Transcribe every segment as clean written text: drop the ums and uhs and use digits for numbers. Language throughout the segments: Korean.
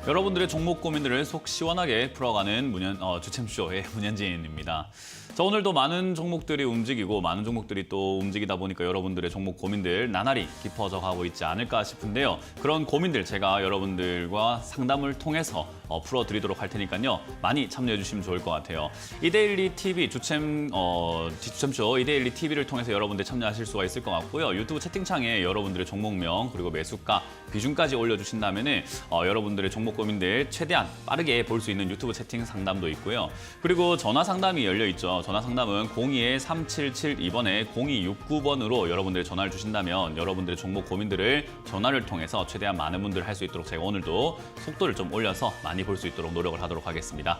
여러분들의 종목 고민들을 속 시원하게 풀어가는 주챔쇼의 문현진입니다. 자, 오늘도 많은 종목들이 움직이고 많은 종목들이 또 움직이다 보니까 여러분들의 종목 고민들 나날이 깊어져 가고 있지 않을까 싶은데요. 그런 고민들 제가 여러분들과 상담을 통해서 풀어드리도록 할 테니까요. 많이 참여해 주시면 좋을 것 같아요. 이데일리 TV 주챔쇼 이데일리 TV를 통해서 여러분들 참여하실 수가 있을 것 같고요. 유튜브 채팅창에 여러분들의 종목명 그리고 매수가 비중까지 올려주신다면은 여러분들의 종목 고민들 최대한 빠르게 볼 수 있는 유튜브 채팅 상담도 있고요. 그리고 전화 상담이 열려 있죠. 전화 상담은 02-3772번에 0269번으로 여러분들이 전화를 주신다면 여러분들의 종목 고민들을 전화를 통해서 최대한 많은 분들 할 수 있도록 제가 오늘도 속도를 좀 올려서 많이 볼 수 있도록 노력을 하도록 하겠습니다.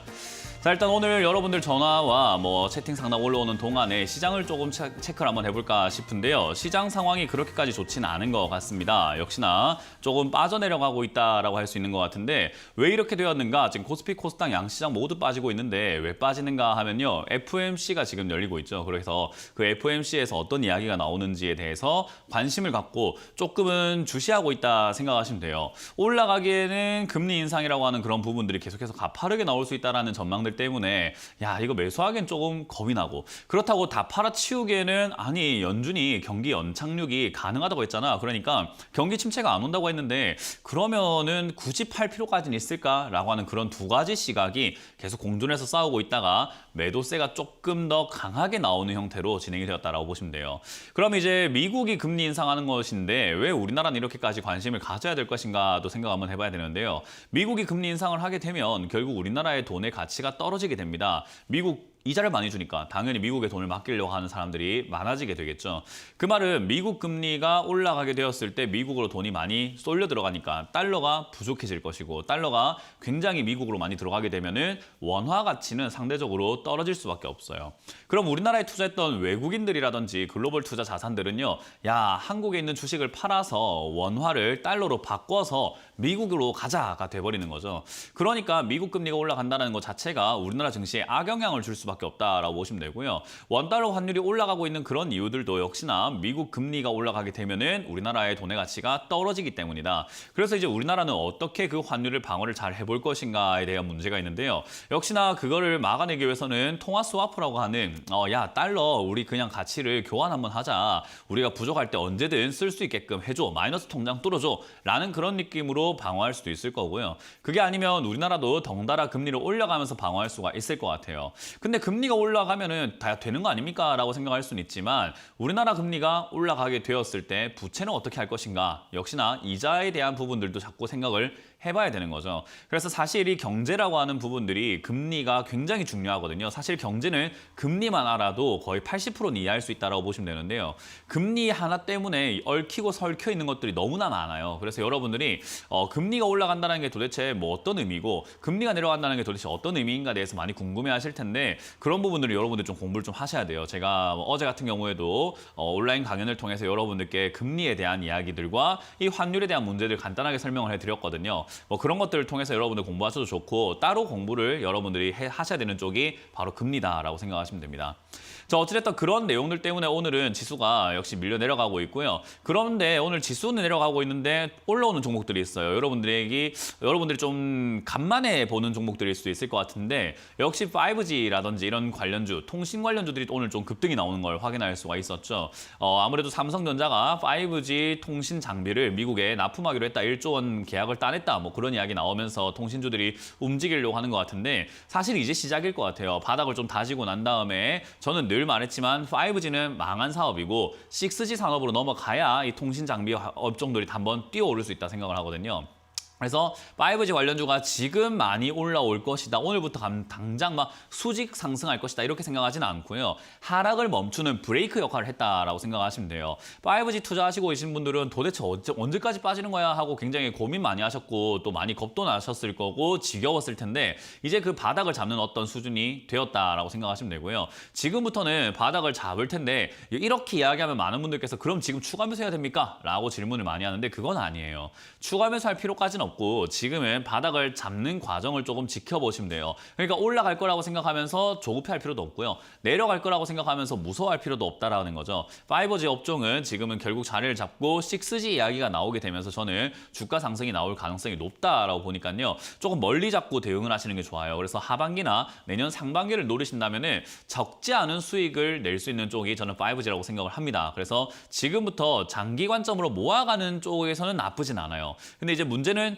자, 일단 오늘 여러분들 전화와 채팅 상담 올라오는 동안에 시장을 조금 체크를 한번 해볼까 싶은데요. 시장 상황이 그렇게까지 좋지는 않은 것 같습니다. 역시나 조금 빠져내려가고 있다라고 할 수 있는 것 같은데 왜 이렇게 되었는가? 지금 코스피, 코스닥 양시장 모두 빠지고 있는데 왜 빠지는가 하면요. FOMC가 지금 열리고 있죠. 그래서 그 FOMC에서 어떤 이야기가 나오는지에 대해서 관심을 갖고 조금은 주시하고 있다 생각하시면 돼요. 올라가기에는 금리 인상이라고 하는 그런 부분들이 계속해서 가파르게 나올 수 있다는 전망들 때문에 이거 매수하기엔 조금 겁이 나고 그렇다고 다 팔아치우기에는 아니 연준이 경기 연착륙이 가능하다고 했잖아. 그러니까 경기 침체가 안 온다고 했는데 그러면은 굳이 팔 필요까지는 있을까라고 하는 그런 두 가지 시각이 계속 공존해서 싸우고 있다가 매도세가 조금 더 강하게 나오는 형태로 진행이 되었다라고 보시면 돼요. 그럼 이제 미국이 금리 인상하는 것인데 왜 우리나라는 이렇게까지 관심을 가져야 될 것인가도 생각 한번 해봐야 되는데요. 미국이 금리 인상을 하게 되면 결국 우리나라의 돈의 가치가 떨어지게 됩니다. 미국 이자를 많이 주니까 당연히 미국에 돈을 맡기려고 하는 사람들이 많아지게 되겠죠. 그 말은 미국 금리가 올라가게 되었을 때 미국으로 돈이 많이 쏠려 들어가니까 달러가 부족해질 것이고 달러가 굉장히 미국으로 많이 들어가게 되면은 원화 가치는 상대적으로 떨어질 수밖에 없어요. 그럼 우리나라에 투자했던 외국인들이라든지 글로벌 투자 자산들은요. 한국에 있는 주식을 팔아서 원화를 달러로 바꿔서 미국으로 가자가 돼버리는 거죠. 그러니까 미국 금리가 올라간다는 것 자체가 우리나라 증시에 악영향을 줄 수밖에 없다라고 보시면 되고요. 원달러 환율이 올라가고 있는 그런 이유들도 역시나 미국 금리가 올라가게 되면은 우리나라의 돈의 가치가 떨어지기 때문이다. 그래서 이제 우리나라는 어떻게 그 환율을 방어를 잘 해볼 것인가에 대한 문제가 있는데요. 역시나 그거를 막아내기 위해서는 통화 스와프라고 하는 달러 우리 그냥 가치를 교환 한번 하자. 우리가 부족할 때 언제든 쓸 수 있게끔 해줘. 마이너스 통장 뚫어줘. 라는 그런 느낌으로 방어할 수도 있을 거고요. 그게 아니면 우리나라도 덩달아 금리를 올려가면서 방어할 수가 있을 것 같아요. 근데 금리가 올라가면은 다 되는 거 아닙니까? 라고 생각할 수는 있지만 우리나라 금리가 올라가게 되었을 때 부채는 어떻게 할 것인가? 역시나 이자에 대한 부분들도 자꾸 생각을 해봐야 되는 거죠. 그래서 사실 이 경제라고 하는 부분들이 금리가 굉장히 중요하거든요. 사실 경제는 금리만 알아도 거의 80%는 이해할 수 있다고 보시면 되는데요. 금리 하나 때문에 얽히고 설켜 있는 것들이 너무나 많아요. 그래서 여러분들이 금리가 올라간다는 게 도대체 어떤 의미고 금리가 내려간다는 게 도대체 어떤 의미인가에 대해서 많이 궁금해하실 텐데 그런 부분들을 여러분들 좀 공부를 좀 하셔야 돼요. 제가 어제 같은 경우에도 온라인 강연을 통해서 여러분들께 금리에 대한 이야기들과 이 환율에 대한 문제들 간단하게 설명을 해드렸거든요. 그런 것들을 통해서 여러분들 공부하셔도 좋고 따로 공부를 여러분들이 하셔야 되는 쪽이 바로 금리다라고 생각하시면 됩니다. 자, 어찌됐든 그런 내용들 때문에 오늘은 지수가 역시 밀려 내려가고 있고요. 그런데 오늘 지수는 내려가고 있는데 올라오는 종목들이 있어요. 여러분들이 좀 간만에 보는 종목들일 수도 있을 것 같은데 역시 5G라든지 이런 관련주, 통신 관련주들이 오늘 좀 급등이 나오는 걸 확인할 수가 있었죠. 아무래도 삼성전자가 5G 통신 장비를 미국에 납품하기로 했다. 1조 원 계약을 따냈다. 그런 이야기 나오면서 통신주들이 움직이려고 하는 것 같은데 사실 이제 시작일 것 같아요. 바닥을 좀 다지고 난 다음에 저는 늘 말했지만 5G는 망한 사업이고 6G 산업으로 넘어가야 이 통신 장비 업종들이 한번 뛰어오를 수 있다 생각을 하거든요. 그래서 5G 관련주가 지금 많이 올라올 것이다. 오늘부터 당장 수직 상승할 것이다. 이렇게 생각하지는 않고요. 하락을 멈추는 브레이크 역할을 했다라고 생각하시면 돼요. 5G 투자하시고 계신 분들은 도대체 언제까지 빠지는 거야 하고 굉장히 고민 많이 하셨고 또 많이 겁도 나셨을 거고 지겨웠을 텐데 이제 그 바닥을 잡는 어떤 수준이 되었다라고 생각하시면 되고요. 지금부터는 바닥을 잡을 텐데 이렇게 이야기하면 많은 분들께서 그럼 지금 추가 매수해야 됩니까? 라고 질문을 많이 하는데 그건 아니에요. 추가 매수할 필요까지는 잡고 지금은 바닥을 잡는 과정을 조금 지켜보시면 돼요. 그러니까 올라갈 거라고 생각하면서 조급해할 필요도 없고요. 내려갈 거라고 생각하면서 무서워할 필요도 없다라는 거죠. 5G 업종은 지금은 결국 자리를 잡고 6G 이야기가 나오게 되면서 저는 주가 상승이 나올 가능성이 높다라고 보니까요. 조금 멀리 잡고 대응을 하시는 게 좋아요. 그래서 하반기나 내년 상반기를 노리신다면은 적지 않은 수익을 낼 수 있는 쪽이 저는 5G라고 생각을 합니다. 그래서 지금부터 장기 관점으로 모아가는 쪽에서는 나쁘진 않아요. 근데 이제 문제는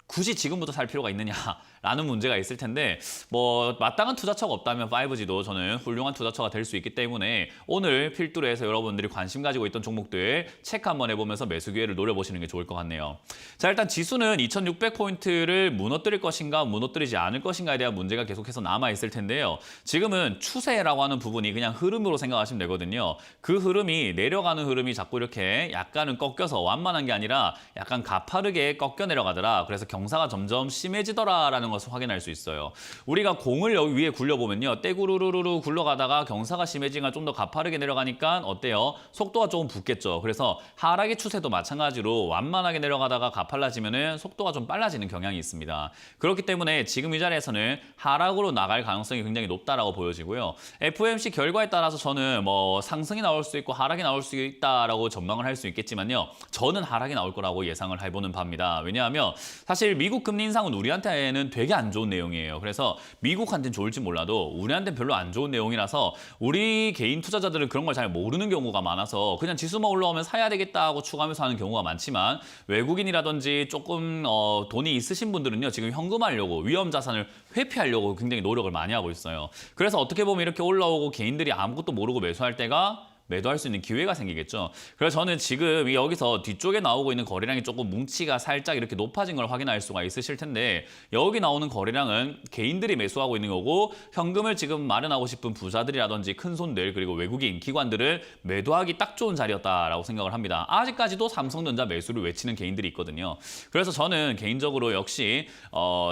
굳이 지금부터 살 필요가 있느냐라는 문제가 있을 텐데 뭐 마땅한 투자처가 없다면 5G도 저는 훌륭한 투자처가 될 수 있기 때문에 오늘 필두로 해서 여러분들이 관심 가지고 있던 종목들 체크 한번 해보면서 매수 기회를 노려보시는 게 좋을 것 같네요. 자, 일단 지수는 2600포인트를 무너뜨릴 것인가 무너뜨리지 않을 것인가에 대한 문제가 계속해서 남아있을 텐데요. 지금은 추세라고 하는 부분이 그냥 흐름으로 생각하시면 되거든요. 그 흐름이 내려가는 흐름이 자꾸 이렇게 약간은 꺾여서 완만한 게 아니라 약간 가파르게 꺾여 내려가더라. 그래서 경사가 점점 심해지더라라는 것을 확인할 수 있어요. 우리가 공을 여기 위에 굴려보면요. 떼구르르르 굴러가다가 경사가 심해지니까 좀 더 가파르게 내려가니까 어때요? 속도가 조금 붙겠죠. 그래서 하락의 추세도 마찬가지로 완만하게 내려가다가 가팔라지면은 속도가 좀 빨라지는 경향이 있습니다. 그렇기 때문에 지금 이 자리에서는 하락으로 나갈 가능성이 굉장히 높다라고 보여지고요. FOMC 결과에 따라서 저는 뭐 상승이 나올 수 있고 하락이 나올 수 있다라고 전망을 할 수 있겠지만요. 저는 하락이 나올 거라고 예상을 해보는 바입니다. 왜냐하면 사실 미국 금리 인상은 우리한테는 되게 안 좋은 내용이에요. 그래서 미국한테는 좋을지 몰라도 우리한테는 별로 안 좋은 내용이라서 우리 개인 투자자들은 그런 걸 잘 모르는 경우가 많아서 그냥 지수만 올라오면 사야 되겠다 하고 추가하면서 하는 경우가 많지만 외국인이라든지 조금 돈이 있으신 분들은요. 지금 현금하려고 위험 자산을 회피하려고 굉장히 노력을 많이 하고 있어요. 그래서 어떻게 보면 이렇게 올라오고 개인들이 아무것도 모르고 매수할 때가 매도할 수 있는 기회가 생기겠죠. 그래서 저는 지금 여기서 뒤쪽에 나오고 있는 거래량이 조금 뭉치가 살짝 이렇게 높아진 걸 확인할 수가 있으실 텐데 여기 나오는 거래량은 개인들이 매수하고 있는 거고 현금을 지금 마련하고 싶은 부자들이라든지 큰 손들 그리고 외국인 기관들을 매도하기 딱 좋은 자리였다라고 생각을 합니다. 아직까지도 삼성전자 매수를 외치는 개인들이 있거든요. 그래서 저는 개인적으로 역시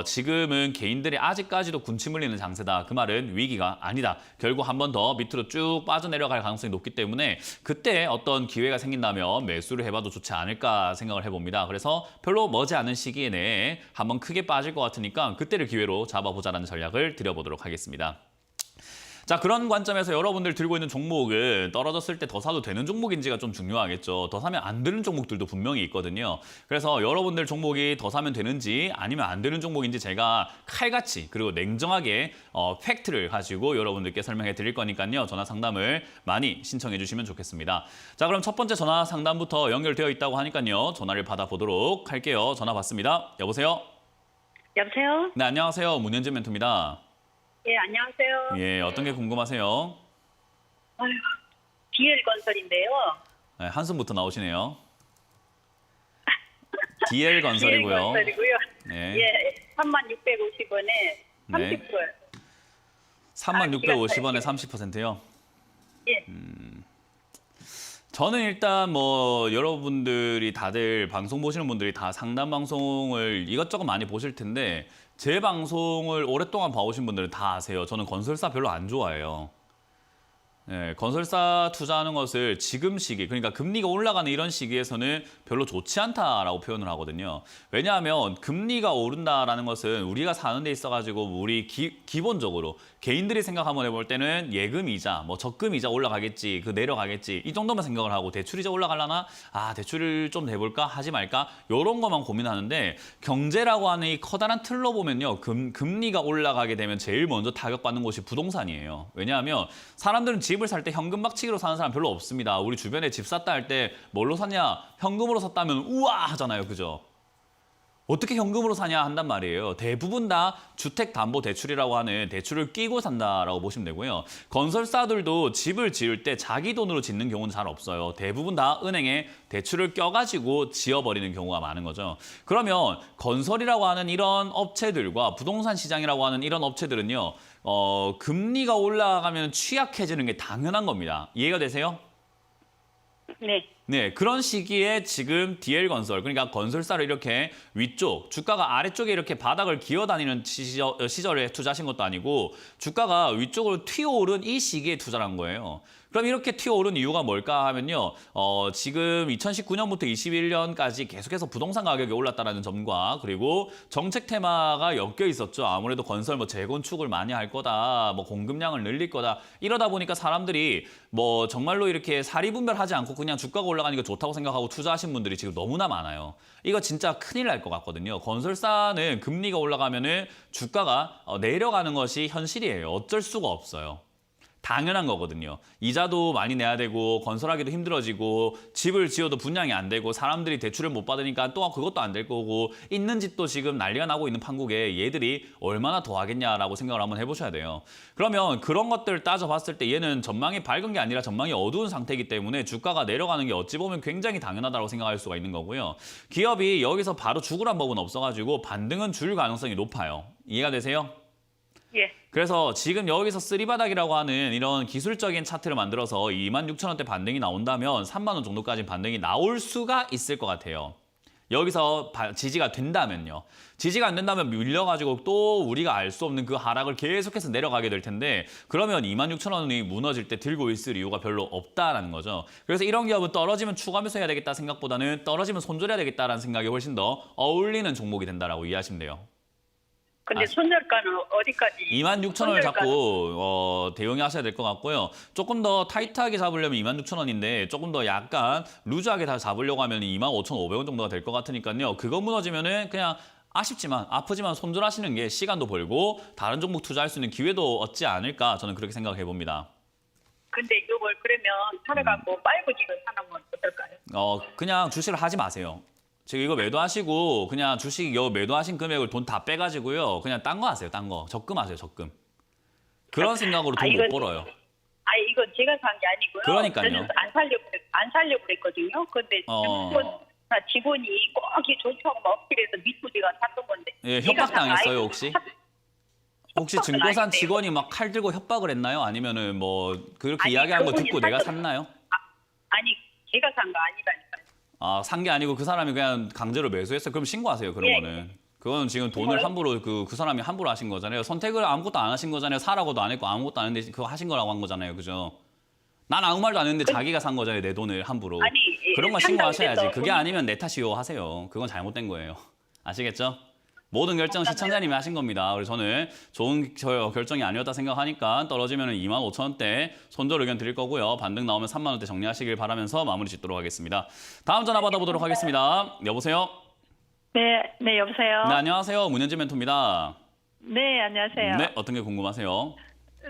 지금은 개인들이 아직까지도 군침 흘리는 장세다. 그 말은 위기가 아니다. 결국 한 번 더 밑으로 쭉 빠져내려갈 가능성이 높기 때문에 그때 어떤 기회가 생긴다면 매수를 해봐도 좋지 않을까 생각을 해봅니다. 그래서 별로 머지 않은 시기에 내에 한번 크게 빠질 것 같으니까 그때를 기회로 잡아보자라는 전략을 드려보도록 하겠습니다. 자, 그런 관점에서 여러분들 들고 있는 종목은 떨어졌을 때 더 사도 되는 종목인지가 좀 중요하겠죠. 더 사면 안 되는 종목들도 분명히 있거든요. 그래서 여러분들 종목이 더 사면 되는지 아니면 안 되는 종목인지 제가 칼같이 그리고 냉정하게 팩트를 가지고 여러분들께 설명해 드릴 거니까요. 전화 상담을 많이 신청해 주시면 좋겠습니다. 자, 그럼 첫 번째 전화 상담부터 연결되어 있다고 하니까요. 전화를 받아보도록 할게요. 전화 받습니다. 여보세요? 여보세요? 네, 안녕하세요. 문현진 멘토입니다. 예, 안녕하세요. 예, 어떤 게 궁금하세요? 아유, DL건설인데요. 네, 한숨부터 나오시네요. DL건설이고요. DL건설이고요. 네. 예, 3650원에 30%. 네. 3650원에 30%요? 예. 저는 일단 뭐 여러분들이 다들 방송 보시는 분들이 다 상담 방송을 이것저것 많이 보실 텐데 제 방송을 오랫동안 봐오신 분들은 다 아세요. 저는 건설사 별로 안 좋아해요. 네, 건설사 투자하는 것을 지금 시기, 그러니까 금리가 올라가는 이런 시기에서는 별로 좋지 않다라고 표현을 하거든요. 왜냐하면 금리가 오른다라는 것은 우리가 사는 데 있어가지고 우리 기본적으로 개인들이 생각 한번 해볼 때는 예금이자, 뭐 적금이자 올라가겠지, 그 내려가겠지 이 정도만 생각을 하고 대출이자 올라가려나? 아, 대출을 좀 내볼까? 하지 말까? 이런 것만 고민하는데 경제라고 하는 이 커다란 틀로 보면요. 금리가 올라가게 되면 제일 먼저 타격받는 곳이 부동산이에요. 왜냐하면 사람들은 집을 살 때 현금 박치기로 사는 사람 별로 없습니다. 우리 주변에 집 샀다 할 때 뭘로 샀냐? 현금으로 샀다면 우와 하잖아요. 그죠? 어떻게 현금으로 사냐 한단 말이에요. 대부분 다 주택담보대출이라고 하는 대출을 끼고 산다라고 보시면 되고요. 건설사들도 집을 지을 때 자기 돈으로 짓는 경우는 잘 없어요. 대부분 다 은행에 대출을 껴가지고 지어버리는 경우가 많은 거죠. 그러면 건설이라고 하는 이런 업체들과 부동산 시장이라고 하는 이런 업체들은요. 금리가 올라가면 취약해지는 게 당연한 겁니다. 이해가 되세요? 네. 네, 그런 시기에 지금 DL건설, 그러니까 건설사를 이렇게 위쪽, 주가가 아래쪽에 이렇게 바닥을 기어다니는 시절에 투자하신 것도 아니고 주가가 위쪽으로 튀어오른 이 시기에 투자를 한 거예요. 그럼 이렇게 튀어오른 이유가 뭘까 하면요. 지금 2019년부터 21년까지 계속해서 부동산 가격이 올랐다는 점과 그리고 정책 테마가 엮여 있었죠. 아무래도 건설 뭐 재건축을 많이 할 거다, 뭐 공급량을 늘릴 거다. 이러다 보니까 사람들이 뭐 정말로 이렇게 사리분별하지 않고 그냥 주가가 올라가니까 좋다고 생각하고 투자하신 분들이 지금 너무나 많아요. 이거 진짜 큰일 날 것 같거든요. 건설사는 금리가 올라가면은 주가가 내려가는 것이 현실이에요. 어쩔 수가 없어요. 당연한 거거든요. 이자도 많이 내야 되고 건설하기도 힘들어지고 집을 지어도 분양이 안 되고 사람들이 대출을 못 받으니까 또 그것도 안 될 거고 있는 집도 지금 난리가 나고 있는 판국에 얘들이 얼마나 더 하겠냐라고 생각을 한번 해보셔야 돼요. 그러면 그런 것들을 따져봤을 때 얘는 전망이 밝은 게 아니라 전망이 어두운 상태이기 때문에 주가가 내려가는 게 어찌 보면 굉장히 당연하다고 생각할 수가 있는 거고요. 기업이 여기서 바로 죽으란 법은 없어가지고 반등은 줄 가능성이 높아요. 이해가 되세요? 예. 그래서 지금 여기서 쓰리바닥이라고 하는 이런 기술적인 차트를 만들어서 26,000원대 반등이 나온다면 3만 원 정도까지 반등이 나올 수가 있을 것 같아요. 여기서 지지가 된다면요. 지지가 안 된다면 밀려가지고 또 우리가 알 수 없는 그 하락을 계속해서 내려가게 될 텐데 그러면 26,000원이 무너질 때 들고 있을 이유가 별로 없다라는 거죠. 그래서 이런 기업은 떨어지면 추가매수 해야 되겠다 생각보다는 떨어지면 손절해야 되겠다라는 생각이 훨씬 더 어울리는 종목이 된다라고 이해하시면 돼요. 근데 손절가는 어디까지? 26,000원을 잡고 대응이 하셔야 될 것 같고요. 조금 더 타이트하게 잡으려면 26,000원인데 조금 더 약간 루즈하게 다 잡으려고 하면 25,500원 정도가 될 것 같으니까요. 그거 무너지면은 그냥 아쉽지만 아프지만 손절하시는 게 시간도 벌고 다른 종목 투자할 수 있는 기회도 얻지 않을까 저는 그렇게 생각해 봅니다. 근데 이걸 그러면 사려갖고 빨고지를 사놓으면 어떨까요? 그냥 주식을 하지 마세요. 지금 이거 매도하시고 그냥 주식 매도하신 금액을 돈 다 빼가지고요. 그냥 딴 거 하세요. 딴 거. 적금하세요. 적금. 그런 생각으로 돈 못 벌어요. 이건 제가 산 게 아니고요. 그러니까요. 저는 안 살려고 그랬거든요. 근데 직원이 꼭 이 좋다고 막 어필해서 미투지가 샀던 건데. 예, 협박당했어요 혹시? 혹시 증권사 직원이 막 칼 들고 협박을 했나요? 아니면은 뭐 그렇게 이야기한 거 듣고 내가 샀나요? 아니 제가 산 거 아니라니까요. 산 게 아니고 그 사람이 그냥 강제로 매수했어요. 그럼 신고하세요. 그런 거는. 그건 지금 돈을 함부로 그 사람이 함부로 하신 거잖아요. 선택을 아무것도 안 하신 거잖아요. 사라고도 안 했고 아무것도 안 했는데 그거 하신 거라고 한 거잖아요. 그죠? 난 아무 말도 안 했는데 자기가 산 거잖아요. 내 돈을 함부로. 그런 거 신고하셔야지. 그게 아니면 내 탓이요 하세요. 그건 잘못된 거예요. 아시겠죠? 모든 결정 시청자님이 하신 겁니다. 그래서 저는 좋은 결정이 아니었다 생각하니까 떨어지면 25,000원대 손절 의견 드릴 거고요. 반등 나오면 3만 원대 정리하시길 바라면서 마무리 짓도록 하겠습니다. 다음 전화 받아보도록 하겠습니다. 여보세요? 네, 여보세요? 네, 안녕하세요. 문현진 멘토입니다. 네, 안녕하세요. 네, 어떤 게 궁금하세요?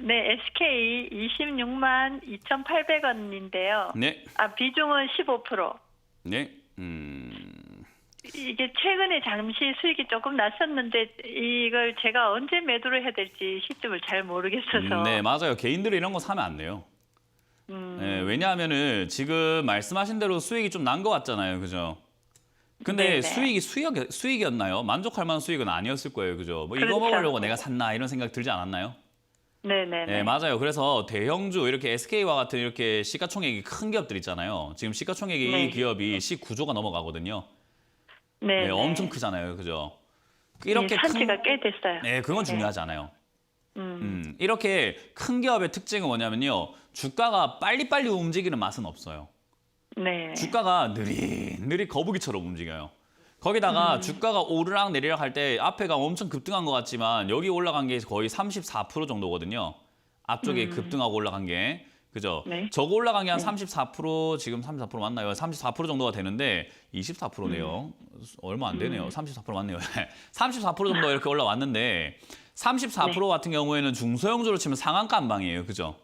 네, SK 26만 2,800원인데요. 네. 비중은 15%. 네. 이게 최근에 잠시 수익이 조금 났었는데 이걸 제가 언제 매도를 해야 될지 시점을 잘 모르겠어서. 네, 맞아요. 개인들이 이런 거 사면 안 돼요. 네, 왜냐하면은 지금 말씀하신 대로 수익이 좀 난 것 같잖아요. 그죠? 근데 네네. 수익이 수익이었나요? 만족할 만한 수익은 아니었을 거예요. 그죠? 뭐 이거 그렇죠. 먹으려고 내가 샀나 이런 생각 들지 않았나요? 네네네. 네, 맞아요. 그래서 대형주 이렇게 SK와 같은 이렇게 시가총액이 큰 기업들 있잖아요. 지금 시가총액이 네. 이 기업이 19조가 넘어가거든요. 네, 네, 엄청 크잖아요. 그죠? 이렇게 산지가 꽤 됐어요. 네, 그건 네. 중요하지 않아요. 이렇게 큰 기업의 특징은 뭐냐면요. 주가가 빨리빨리 움직이는 맛은 없어요. 네. 주가가 느릿느릿 거북이처럼 움직여요. 거기다가 주가가 오르락 내리락 할 때 앞에가 엄청 급등한 것 같지만 여기 올라간 게 거의 34% 정도거든요. 앞쪽에 급등하고 올라간 게. 그죠? 네. 저거 올라간 게 한 34%, 지금 34% 맞나요? 34% 정도가 되는데 24%네요. 얼마 안 되네요. 34% 맞네요. 34% 정도 이렇게 올라왔는데 34% 같은 경우에는 중소형주로 치면 상한가 한방이에요. 그죠?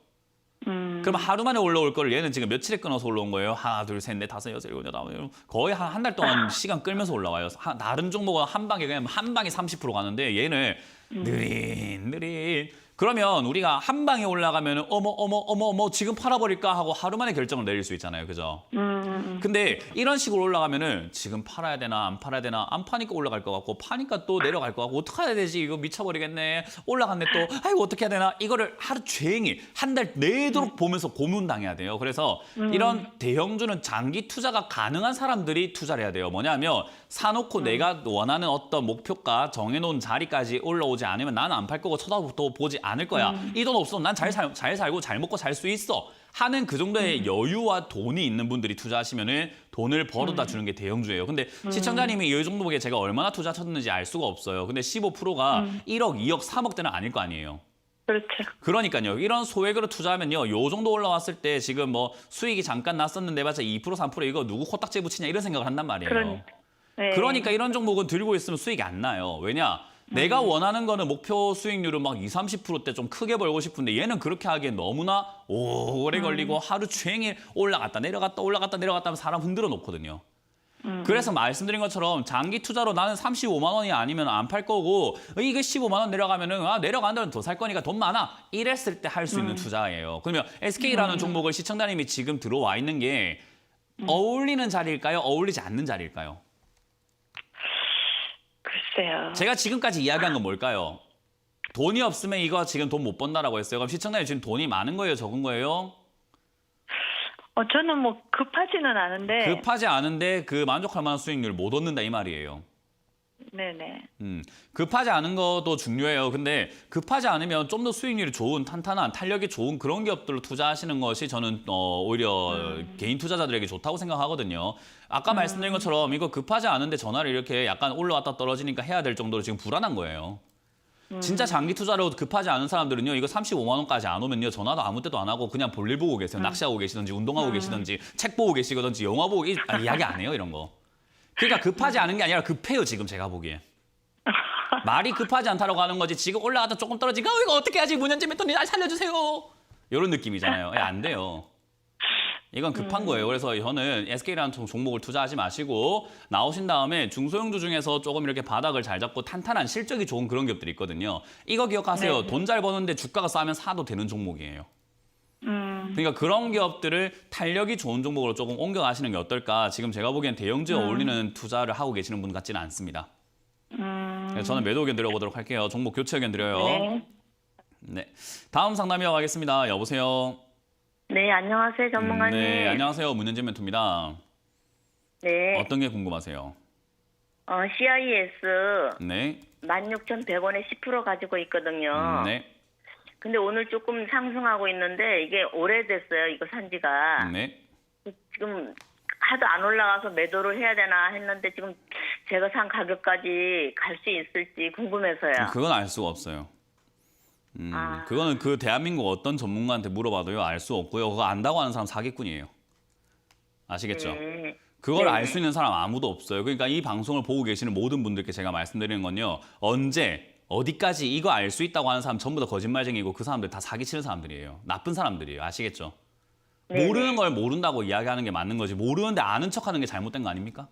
그럼 하루 만에 올라올 거를 얘는 지금 며칠에 끊어서 올라온 거예요. 하나, 둘, 셋, 넷, 다섯, 여섯, 일곱, 여덟, 아홉, 거의 한 달 동안 시간 끌면서 올라와요. 다른 종목은 한 방에 그냥 한 방에 30% 가는데 얘는 느릿느릿. 그러면 우리가 한 방에 올라가면 어머 지금 팔아버릴까 하고 하루 만에 결정을 내릴 수 있잖아요. 그죠? 근데 이런 식으로 올라가면은 지금 팔아야 되나 안 팔아야 되나 안 파니까 올라갈 것 같고 파니까 또 내려갈 것 같고 어떻게 해야 되지? 이거 미쳐버리겠네. 올라갔네 또. 아이고 어떻게 해야 되나? 이거를 하루 종일 한 달 내도록 보면서 고문당해야 돼요. 그래서 이런 대형주는 장기 투자가 가능한 사람들이 투자를 해야 돼요. 뭐냐면 사놓고 내가 원하는 어떤 목표가 정해놓은 자리까지 올라오지 않으면 나는 안 팔 거고 쳐다도 보지 않을 거야. 이 돈 없어도 난 잘 살고 잘 먹고 살 수 있어. 하는 그 정도의 여유와 돈이 있는 분들이 투자하시면은 돈을 벌어다 주는 게 대형주예요. 근데 시청자님이 이 종목에 제가 얼마나 투자하셨는지 알 수가 없어요. 근데 15%가 1억, 2억, 3억대는 아닐 거 아니에요. 그렇죠. 그러니까요. 이런 소액으로 투자하면요. 요 정도 올라왔을 때 지금 뭐 수익이 잠깐 났었는데 봤자 2%, 3% 이거 누구 코딱지 붙이냐 이런 생각을 한단 말이에요. 네. 그러니까 이런 종목은 들고 있으면 수익이 안 나요. 왜냐? 내가 원하는 거는 목표 수익률은 막 20, 30%대 좀 크게 벌고 싶은데 얘는 그렇게 하기엔 너무나 오래 걸리고 하루 종일 올라갔다 내려갔다 올라갔다 내려갔다 하면 사람 흔들어 놓거든요. 그래서 말씀드린 것처럼 장기 투자로 나는 35만 원이 아니면 안 팔 거고 이게 15만 원 내려가면은 내려간다면 더 살 거니까 돈 많아. 이랬을 때 할 수 있는 투자예요. 그러면 SK라는 종목을 시청자님이 지금 들어와 있는 게 어울리는 자리일까요? 어울리지 않는 자리일까요? 글쎄요. 제가 지금까지 이야기한 건 뭘까요? 돈이 없으면 이거 지금 돈 못 번다라고 했어요. 그럼 시청자님 지금 돈이 많은 거예요? 적은 거예요? 저는 뭐 급하지는 않은데. 급하지 않은데 그 만족할 만한 수익률을 못 얻는다 이 말이에요. 네네. 급하지 않은 것도 중요해요. 근데 급하지 않으면 좀 더 수익률이 좋은 탄탄한 탄력이 좋은 그런 기업들로 투자하시는 것이 저는 오히려 개인 투자자들에게 좋다고 생각하거든요. 아까 말씀드린 것처럼 이거 급하지 않은데 전화를 이렇게 약간 올라왔다 떨어지니까 해야 될 정도로 지금 불안한 거예요. 진짜 장기 투자로 급하지 않은 사람들은요. 이거 35만 원까지 안 오면요. 전화도 아무 때도 안 하고 그냥 볼일 보고 계세요. 낚시하고 계시든지 운동하고 계시든지 책 보고 계시든지 영화 보고 이야기 안 해요. 이런 거. 그러니까 급하지 않은 게 아니라 급해요. 지금 제가 보기에. 말이 급하지 않다라고 하는 거지. 지금 올라가다 조금 떨어지니까 이거 어떻게 하지? 문현진 멘토님 날 살려주세요. 이런 느낌이잖아요. 안 돼요. 이건 급한 거예요. 그래서 저는 SK라는 종목을 투자하지 마시고 나오신 다음에 중소형주 중에서 조금 이렇게 바닥을 잘 잡고 탄탄한 실적이 좋은 그런 기업들이 있거든요. 이거 기억하세요. 네. 돈 잘 버는데 주가가 싸면 사도 되는 종목이에요. 그러니까 그런 기업들을 탄력이 좋은 종목으로 조금 옮겨가시는 게 어떨까. 지금 제가 보기엔 대형주에 어울리는 투자를 하고 계시는 분 같지는 않습니다. 그래서 저는 매도 의견 드려보도록 할게요. 종목 교체 의견 드려요. 네. 네. 다음 상담 이어가겠습니다. 여보세요. 네, 안녕하세요, 전문가님. 네, 안녕하세요. 문현진 멘토입니다. 네. 어떤 게 궁금하세요? CIS 네. 16,100원에 10% 가지고 있거든요. 네. 근데 오늘 조금 상승하고 있는데 이게 오래됐어요. 이거 산 지가. 네. 지금 하도 안 올라가서 매도를 해야 되나 했는데 지금 제가 산 가격까지 갈 수 있을지 궁금해서요. 그건 알 수가 없어요. 그거는 그 대한민국 어떤 전문가한테 물어봐도요 알 수 없고요. 그거 안다고 하는 사람 사기꾼이에요. 아시겠죠? 네. 그걸 네. 알 수 있는 사람 아무도 없어요. 그러니까 이 방송을 보고 계시는 모든 분들께 제가 말씀드리는 건요. 언제 어디까지 이거 알 수 있다고 하는 사람 전부 다 거짓말쟁이고 그 사람들 다 사기치는 사람들이에요. 나쁜 사람들이에요. 아시겠죠? 네. 모르는 걸 모른다고 이야기하는 게 맞는 거지. 모르는데 아는 척하는 게 잘못된 거 아닙니까?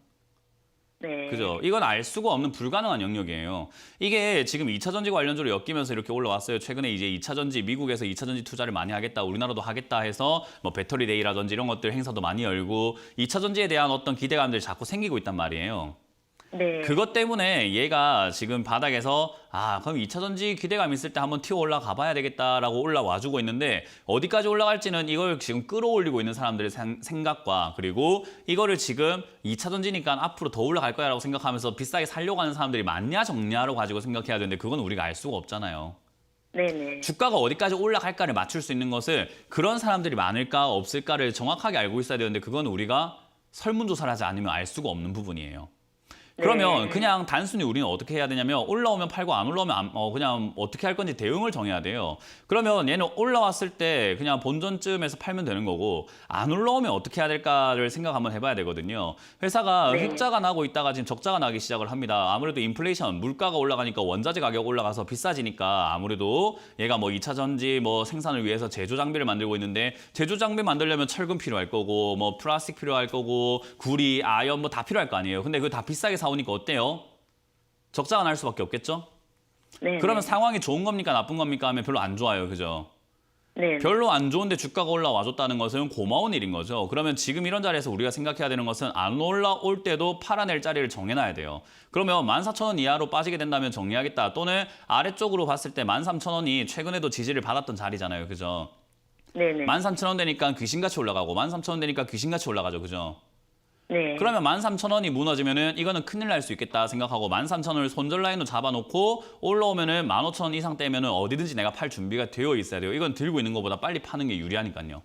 네. 그죠? 이건 알 수가 없는 불가능한 영역이에요. 이게 지금 2차 전지 관련주로 엮이면서 이렇게 올라왔어요. 최근에 이제 2차 전지, 미국에서 2차 전지 투자를 많이 하겠다, 우리나라도 하겠다 해서 뭐 배터리 데이라든지 이런 것들 행사도 많이 열고 2차 전지에 대한 어떤 기대감들이 자꾸 생기고 있단 말이에요. 네. 그것 때문에 얘가 지금 바닥에서 그럼 2차 전지 기대감 있을 때 한번 튀어 올라가 봐야 되겠다라고 올라와주고 있는데 어디까지 올라갈지는 이걸 지금 끌어올리고 있는 사람들의 생각과 그리고 이거를 지금 2차 전지니까 앞으로 더 올라갈 거야라고 생각하면서 비싸게 살려고 하는 사람들이 많냐 적냐로 가지고 생각해야 되는데 그건 우리가 알 수가 없잖아요. 네네. 주가가 어디까지 올라갈까를 맞출 수 있는 것을 그런 사람들이 많을까 없을까를 정확하게 알고 있어야 되는데 그건 우리가 설문조사를 하지 않으면 알 수가 없는 부분이에요. 그러면 그냥 단순히 우리는 어떻게 해야 되냐면 올라오면 팔고 안 올라오면 그냥 어떻게 할 건지 대응을 정해야 돼요. 그러면 얘는 올라왔을 때 그냥 본전쯤에서 팔면 되는 거고 안 올라오면 어떻게 해야 될까를 생각 한번 해봐야 되거든요. 회사가 네. 흑자가 나고 있다가 지금 적자가 나기 시작을 합니다. 아무래도 인플레이션, 물가가 올라가니까 원자재 가격 올라가서 비싸지니까 아무래도 얘가 뭐 2차 전지 뭐 생산을 위해서 제조 장비를 만들고 있는데 제조 장비 만들려면 철근 필요할 거고 뭐 플라스틱 필요할 거고 구리, 아연 뭐 다 필요할 거 아니에요. 근데 그거 다 비싸게 사오니까 어때요? 적자가 날 수밖에 없겠죠? 네. 그러면 상황이 좋은 겁니까 나쁜 겁니까 하면 별로 안 좋아요. 그죠? 네. 별로 안 좋은데 주가가 올라와줬다는 것은 고마운 일인 거죠. 그러면 지금 이런 자리에서 우리가 생각해야 되는 것은 안 올라올 때도 팔아낼 자리를 정해놔야 돼요. 그러면 14,000원 이하로 빠지게 된다면 정리하겠다. 또는 아래쪽으로 봤을 때 13,000원이 최근에도 지지를 받았던 자리잖아요. 그죠? 네네. 13,000원 되니까 귀신같이 올라가고 13,000원 되니까 귀신같이 올라가죠. 그죠? 네. 그러면 13,000원이 무너지면은 이거는 큰일 날 수 있겠다 생각하고 13,000원을 손절 라인으로 잡아놓고 올라오면은 15,000원 이상 떼면은 어디든지 내가 팔 준비가 되어 있어야 돼요. 이건 들고 있는 것보다 빨리 파는 게 유리하니까요.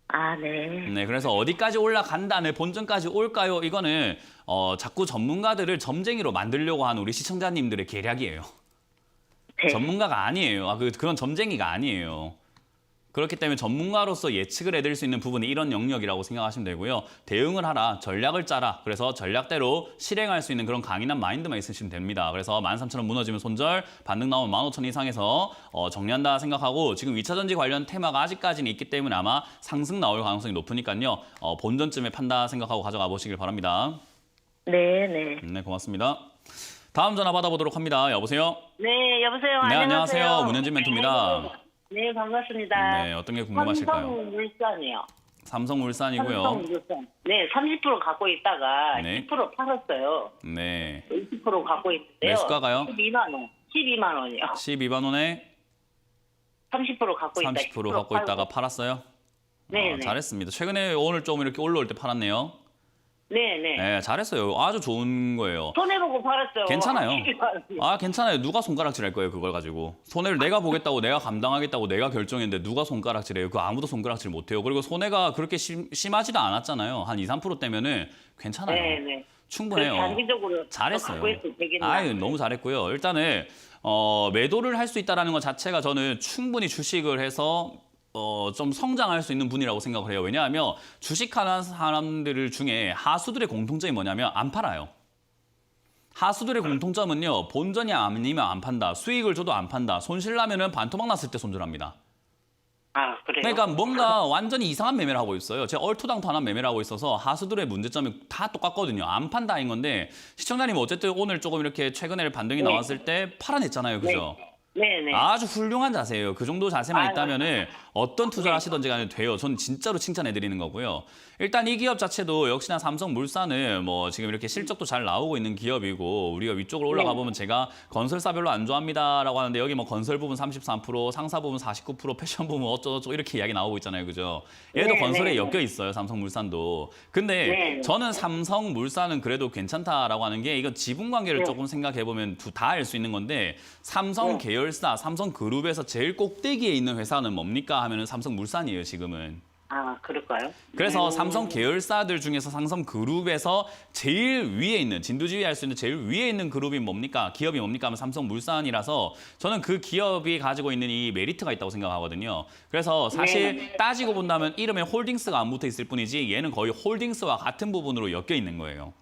아, 네. 네, 그래서 어디까지 올라간다는 본전까지 올까요? 이거는 자꾸 전문가들을 점쟁이로 만들려고 하는 우리 시청자님들의 계략이에요. 네. 전문가가 아니에요. 그런 점쟁이가 아니에요. 그렇기 때문에 전문가로서 예측을 해드릴 수 있는 부분이 이런 영역이라고 생각하시면 되고요. 대응을 하라, 전략을 짜라. 그래서 전략대로 실행할 수 있는 그런 강인한 마인드만 있으시면 됩니다. 그래서 13,000원 무너지면 손절, 반등 나오면 15,000원 이상에서 정리한다 생각하고 지금 2차 전지 관련 테마가 아직까지는 있기 때문에 아마 상승 나올 가능성이 높으니까요. 본전쯤에 판다 생각하고 가져가 보시길 바랍니다. 네, 네. 네, 고맙습니다. 다음 전화 받아보도록 합니다. 여보세요? 네, 여보세요. 네, 안녕하세요. 안녕하세요. 문현진 멘토입니다. 네, 반갑습니다. 네, 어떤 게 궁금하실까요? 삼성물산이요. 삼성물산이고요. 삼성물산. 네, 30% 갖고 있다가 네. 10% 팔았어요. 네. 20% 갖고 있는데요. 매수가가요? 12만 원. 12만 원이요. 12만 원에 30% 갖고 있다. 30% 갖고 있다가 팔았어요? 네, 네. 잘했습니다. 최근에 오늘 좀 이렇게 올라올 때 팔았네요. 네, 네. 네, 잘했어요. 아주 좋은 거예요. 손해보고 팔았죠. 괜찮아요. 12만 원이요. 아, 괜찮아요. 누가 손가락질 할 거예요, 그걸 가지고. 손해를 내가 보겠다고, 내가 감당하겠다고 내가 결정했는데 누가 손가락질해요? 그거 아무도 손가락질 못해요. 그리고 손해가 그렇게 심하지도 않았잖아요. 한 2, 3% 떼면은 괜찮아요. 네, 네. 충분해요. 장기적으로 잘했어요. 갖고 있어도 되겠나? 아유, 너무 잘했고요. 일단은 매도를 할 수 있다는 것 자체가 저는 충분히 주식을 해서 좀 성장할 수 있는 분이라고 생각을 해요. 왜냐하면 주식하는 사람들 중에 하수들의 공통점이 뭐냐면 안 팔아요. 하수들의 공통점은요. 본전이 아니면 안 판다. 수익을 줘도 안 판다. 손실 나면은 반토막 났을 때 손절합니다. 아, 그래요? 그러니까 뭔가 완전히 이상한 매매를 하고 있어요. 제가 얼토당토하는 매매를 하고 있어서 하수들의 문제점이 다 똑같거든요. 안 판다인 건데 시청자님 어쨌든 오늘 조금 이렇게 최근에 반등이 나왔을 때 팔아냈잖아요. 그죠? 네, 네. 아주 훌륭한 자세예요. 그 정도 자세만 아유. 있다면은 어떤 투자를 하시던지 간에 돼요. 전 진짜로 칭찬해 드리는 거고요. 일단 이 기업 자체도 역시나 삼성물산은 뭐 지금 이렇게 실적도 잘 나오고 있는 기업이고 우리가 위쪽으로 올라가 보면 제가 건설사 별로 안 좋아합니다라고 하는데 여기 뭐 건설 부분 33%, 상사 부분 49%, 패션 부분 어쩌고저쩌고 이렇게 이야기 나오고 있잖아요. 그죠? 얘도 네, 건설에 네. 엮여 있어요. 삼성물산도. 근데 네. 저는 삼성물산은 그래도 괜찮다라고 하는 게 이건 지분 관계를 네. 조금 생각해 보면 다 알 수 있는 건데 삼성 계열사, 삼성그룹에서 제일 꼭대기에 있는 회사는 뭡니까 하면은 삼성물산이에요, 지금은. 아, 그럴까요? 그래서 삼성 계열사들 중에서 삼성그룹에서 제일 위에 있는 진두지휘할 수 있는 제일 위에 있는 그룹이 뭡니까? 기업이 뭡니까? 하면 삼성물산이라서 저는 그 기업이 가지고 있는 이 메리트가 있다고 생각하거든요. 그래서 사실 따지고 본다면 이름에 홀딩스가 안 붙어 있을 뿐이지 얘는 거의 홀딩스와 같은 부분으로 엮여 있는 거예요.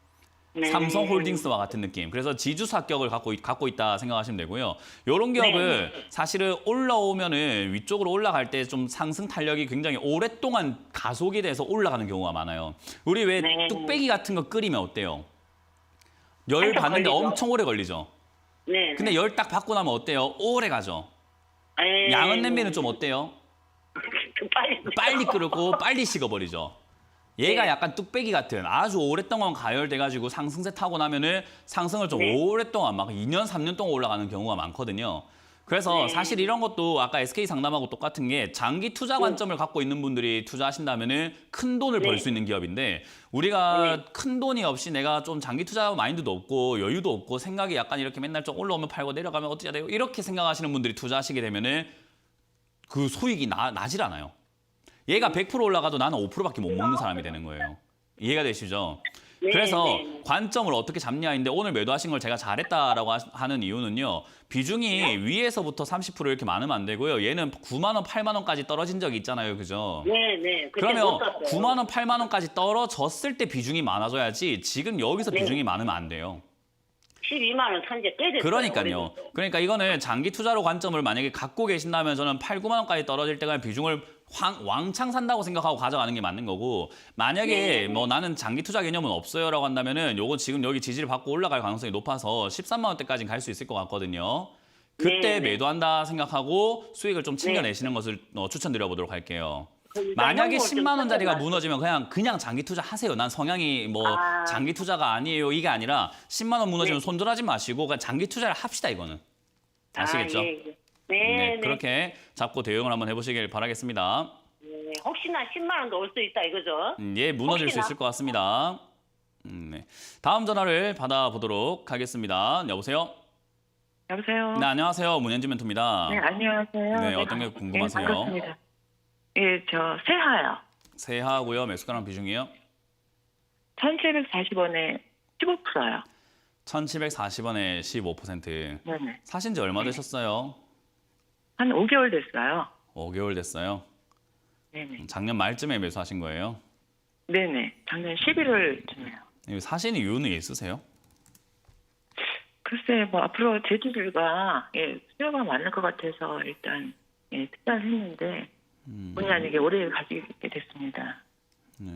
네. 삼성홀딩스와 같은 느낌. 그래서 지주사격을 갖고 있다 생각하시면 되고요. 이런 기업은 사실은 올라오면은 위쪽으로 올라갈 때 좀 상승 탄력이 굉장히 오랫동안 가속이 돼서 올라가는 경우가 많아요. 우리 왜 네. 뚝배기 같은 거 끓이면 어때요? 열 한참 받는데 걸리죠. 엄청 오래 걸리죠. 네. 근데 열 딱 받고 나면 어때요? 오래 가죠. 네. 양은 냄비는 좀 어때요? 빨리 끓고 빨리 식어버리죠. 얘가 네. 약간 뚝배기 같은 아주 오랫동안 가열돼가지고 상승세 타고 나면은 상승을 좀 오랫동안 막 2년, 3년 동안 올라가는 경우가 많거든요. 그래서 사실 이런 것도 아까 SK 상담하고 똑같은 게 장기 투자 관점을 갖고 있는 분들이 투자하신다면은 큰 돈을 벌 수 있는 기업인데 우리가 큰 돈이 없이 내가 좀 장기 투자 마인드도 없고 여유도 없고 생각이 약간 이렇게 맨날 좀 올라오면 팔고 내려가면 어떻게 해야 돼요? 이렇게 생각하시는 분들이 투자하시게 되면은 그 수익이 나질 않아요. 얘가 100% 올라가도 나는 5%밖에 못 먹는 사람이 되는 거예요. 이해가 되시죠? 그래서 관점을 어떻게 잡냐인데 오늘 매도하신 걸 제가 잘했다라고 하는 이유는요. 비중이 위에서부터 30% 이렇게 많으면 안 되고요. 얘는 9만 원, 8만 원까지 떨어진 적이 있잖아요. 그죠? 네, 네. 그때 그러면 못 샀어요. 9만 원, 8만 원까지 떨어졌을 때 비중이 많아져야지 지금 여기서 비중이 많으면 안 돼요. 12만 원 산 지 꽤 됐어요. 그러니까요. 오래됐어요. 그러니까 이거는 장기 투자로 관점을 만약에 갖고 계신다면 저는 8, 9만 원까지 떨어질 때까지 비중을 왕창 산다고 생각하고 가져가는 게 맞는 거고 만약에 뭐 나는 장기 투자 개념은 없어요라고 한다면은 요거 지금 여기 지지를 받고 올라갈 가능성이 높아서 13만 원대까지는 갈 수 있을 것 같거든요. 그때 매도한다 생각하고 수익을 좀 챙겨내시는 것을 추천드려 보도록 할게요. 만약에 10만 원짜리가 무너지면 그냥 장기 투자 하세요. 난 성향이 뭐 장기 투자가 아니에요. 이게 아니라 10만 원 무너지면 손절하지 마시고 그냥 장기 투자를 합시다 이거는. 아시겠죠? 예. 네. 그렇게 잡고 대응을 한번 해보시길 바라겠습니다. 네. 혹시나 10만 원도 올 수 있다 이거죠? 예, 무너질 수 혹시나? 있을 것 같습니다. 네. 다음 전화를 받아보도록 하겠습니다. 여보세요? 여보세요. 네, 안녕하세요. 문현진 멘토입니다. 네, 안녕하세요. 네, 어떤 게 궁금하세요? 네, 반갑습니다. 예, 저 새하요. 세하고요. 매수가랑 비중이요? 1,740원에 15%요. 1,740원에 15%. 네네. 사신 지 얼마 되셨어요? 한 5개월 됐어요. 5개월 됐어요. 네네. 작년 말쯤에 매수하신 거예요? 네네. 작년 11월쯤에요. 사신 이유는 있으세요? 글쎄, 뭐 앞으로 제주들과 수요가 많을 것 같아서 일단 투자를 했는데 본의 아니게 오래 가지게 됐습니다. 네.